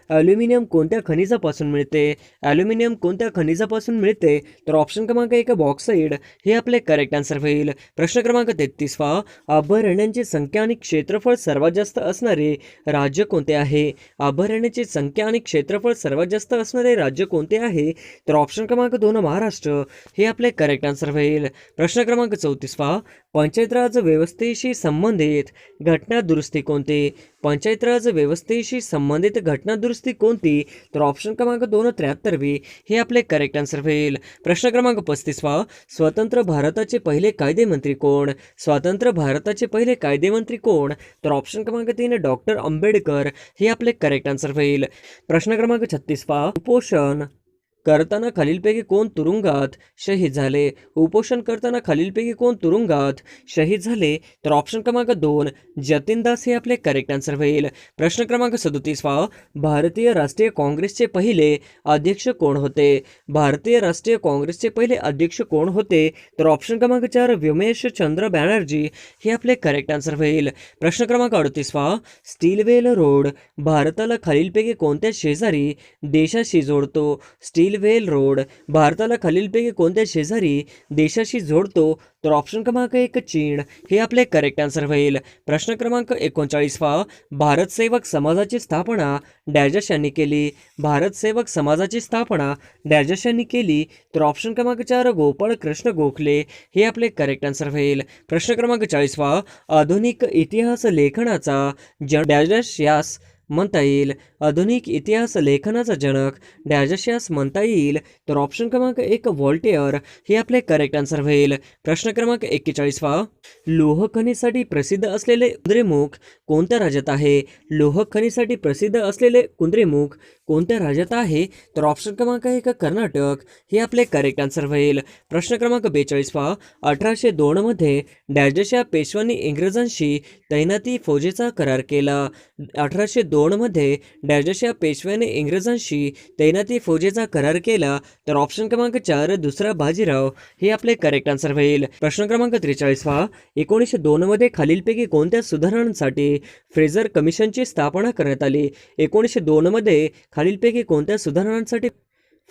ॲल्युमिनियम कोणत्या खनिजापासून मिळते? ॲल्युमिनियम कोणत्या खनिजापासून मिळते? तर ऑप्शन क्रमांक 1 बॉक्साईड हे आपले करेक्ट आन्सर होईल. प्रश्न क्रमांक 33 अभयारण्यांची संख्या आणि क्षेत्रफळ सर्वात जास्त असणारे राज्य कोणते आहे? अभयारण्याची संख्या आणि क्षेत्रफळ सर्वात जास्त असणारे राज्य कोणते आहे? तर ऑप्शन क्रमांक 2 महाराष्ट्र हे आपले करेक्ट आन्सर होईल. प्रश्न क्रमांक 34 पंचायत राज व्यवस्थेशी संबंधित घटना दुरुस्ती कोणती? पंचायत राज व्यवस्थेशी संबंधित घटना दुरुस्ती कोणती? तर ऑप्शन क्रमांक 2 73वी हे आपले करेक्ट आन्सर होईल. प्रश्न क्रमांक 35 स्वतंत्र भारताचे पहिले कायदेमंत्री कोण? स्वतंत्र भारताचे पहिले कायदेमंत्री कोण? तर ऑप्शन क्रमांक 3 डॉक्टर आंबेडकर हे आपले करेक्ट आन्सर होईल. प्रश्न क्रमांक 36 उपोषण करताना खालीलपैकी कोण तुरुंगात शहीद झाले? उपोषण करताना खालीलपैकी कोण तुरुंगात शहीद झाले? तर ऑप्शन क्रमांक 2 जतीन दास हे आपले करेक्ट आन्सर होईल. प्रश्न क्रमांक 37 भारतीय राष्ट्रीय काँग्रेसचे पहिले अध्यक्ष कोण होते? भारतीय राष्ट्रीय काँग्रेसचे पहिले अध्यक्ष कोण होते? तर ऑप्शन क्रमांक 4 व्योमेश चंद्र बॅनर्जी हे आपले करेक्ट आन्सर होईल. प्रश्न क्रमांक 38 स्टीलवेल रोड भारताला खालीलपैकी कोणत्या शेजारी देशाशी जोडतो? स्टील सिल्क रोड भारताला खालीलपैकी कोणत्या शेजारी देशाशी जोडतो? तर ऑप्शन क्रमांक 1 चीन हे आपले करेक्ट आन्सर होईल. प्रश्न क्रमांक 39 भारत सेवक समाजाची स्थापना डॅश यांनी केली. भारत सेवक समाजाची स्थापना डॅश यांनी केली. तर ऑप्शन क्रमांक 4 गोपाळ कृष्ण गोखले हे आपले करेक्ट आन्सर होईल. प्रश्न क्रमांक 40 आधुनिक इतिहास लेखनाचा डॅश यास म्हणता येईल. आधुनिक इतिहास लेखनाचा जनक डॅश यास म्हणता येईल. तर ऑप्शन क्रमांक 1 व्हॉल्टेअर हे आपले करेक्ट आन्सर होईल. प्रश्न क्रमांक 41 लोह खनिसाठी प्रसिद्ध असलेले कुद्रेमुख कोणत्या राज्यात आहे? लोह खनिसाठी प्रसिद्ध असलेले कुद्रेमुख कोणत्या राज्यात आहे? तर ऑप्शन क्रमांक 1 कर्नाटक हे आपले करेक्ट आन्सर होईल. प्रश्न क्रमांक 42 1802 मध्ये डॅश या पेशव्यांनी इंग्रजांशी तैनाती फौजेचा करार केला. 1802 मध्ये डॅश या पेशव्याने इंग्रजांशी तैनाती फौजेचा करार केला. तर ऑप्शन क्रमांक 4 दुसरा बाजीराव हे आपले करेक्ट आन्सर होईल. प्रश्न क्रमांक 43 1902 मध्ये खालीलपैकी कोणत्या सुधारणांसाठी फ्रेझर कमिशनची स्थापना करण्यात आली? 1902 मध्ये खालीलपैकी कोणत्या सुधारणांसाठी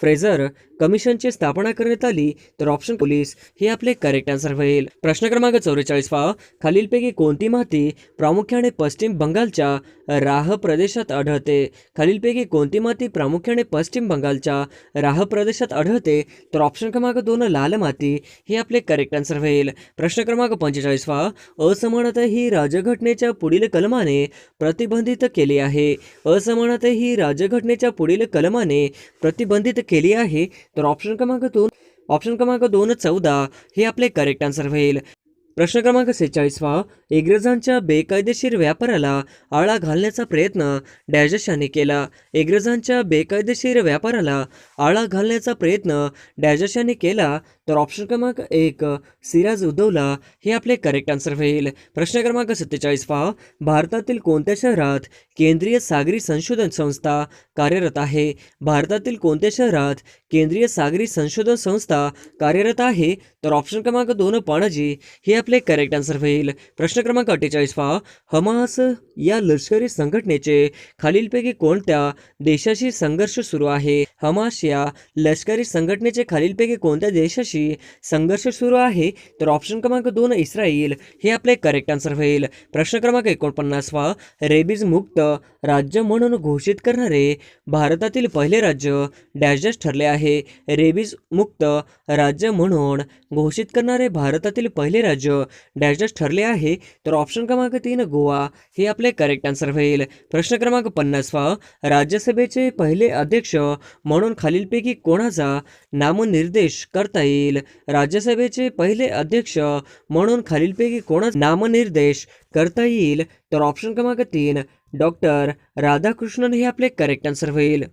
फ्रेझर कमिशनची स्थापना करण्यात आली? तर ऑप्शन पोलीस हे आपले करेक्ट आन्सर होईल. प्रश्न क्रमांक 44 खालीलपैकी कोणती माती प्रामुख्याने पश्चिम बंगालच्या राह प्रदेशात आढळते? खालीलपैकी कोणती माती प्रामुख्याने पश्चिम बंगालच्या राह प्रदेशात आढळते? तर ऑप्शन क्रमांक 2 लाल माती हे आपले करेक्ट आन्सर होईल. प्रश्न क्रमांक 45 असमानता ही राजघटनेच्या पुढील कलमाने प्रतिबंधित केली आहे. असमानता ही राजघटनेच्या पुढील कलमाने प्रतिबंधित केली आहे. तर ऑप्शन क्रमांक 2 14 हे आपले करेक्ट आन्सर होईल. प्रश्न क्रमांक 46 इंग्रजांच्या बेकायदेशीर व्यापाराला आळा घालण्याचा प्रयत्न डॅश यांनी केला. इंग्रजांच्या बेकायदेशीर व्यापाराला आळा घालण्याचा प्रयत्न डॅश यांनी केला. तर ऑप्शन क्रमांक 1 सिराज उद्दौला हे आपले करेक्ट आन्सर होईल. प्रश्न क्रमांक 47 भारतातील कोणत्या शहरात केंद्रीय सागरी संशोधन संस्था कार्यरत आहे? भारतातील कोणत्या शहरात केंद्रीय सागरी संशोधन संस्था कार्यरत आहे? तर ऑप्शन क्रमांक 2 पणजी हे आपले करेक्ट आन्सर होईल. प्रश्न क्रमांक 48 हमास या लष्करी संघटनेचे खालीलपैकी कोणत्या देशाशी संघर्ष सुरू आहे? हमास या लष्करी संघटनेचे खालीलपैकी कोणत्या देशाशी संघर्ष सुरू आहे? तर ऑप्शन क्रमांक 2 इस्रायल हे आपले करेक्ट आन्सर होईल. प्रश्न क्रमांक 49 रेबीज मुक्त राज्य म्हणून घोषित करणारे भारतातील पहिले राज्य डॅश ठरले आहे. रेबीज मुक्त राज्य म्हणून घोषित करणारे भारतातील पहिले राज्य डॅश ठरले आहे. तर ऑप्शन क्रमांक 3 गोवा हे आपले करेक्ट आन्सर होईल. प्रश्न क्रमांक 50 राज्यसभेचे पहिले अध्यक्ष म्हणून खालीलपैकी कोणाचा नामनिर्देश करता येईल? राज्यसभेचे पहिले अध्यक्ष म्हणून खालीलपैकी कोणाचा नामनिर्देश करता येईल? तर ऑप्शन क्रमांक 3 डॉक्टर राधाकृष्णन हे आपले करेक्ट आन्सर होईल.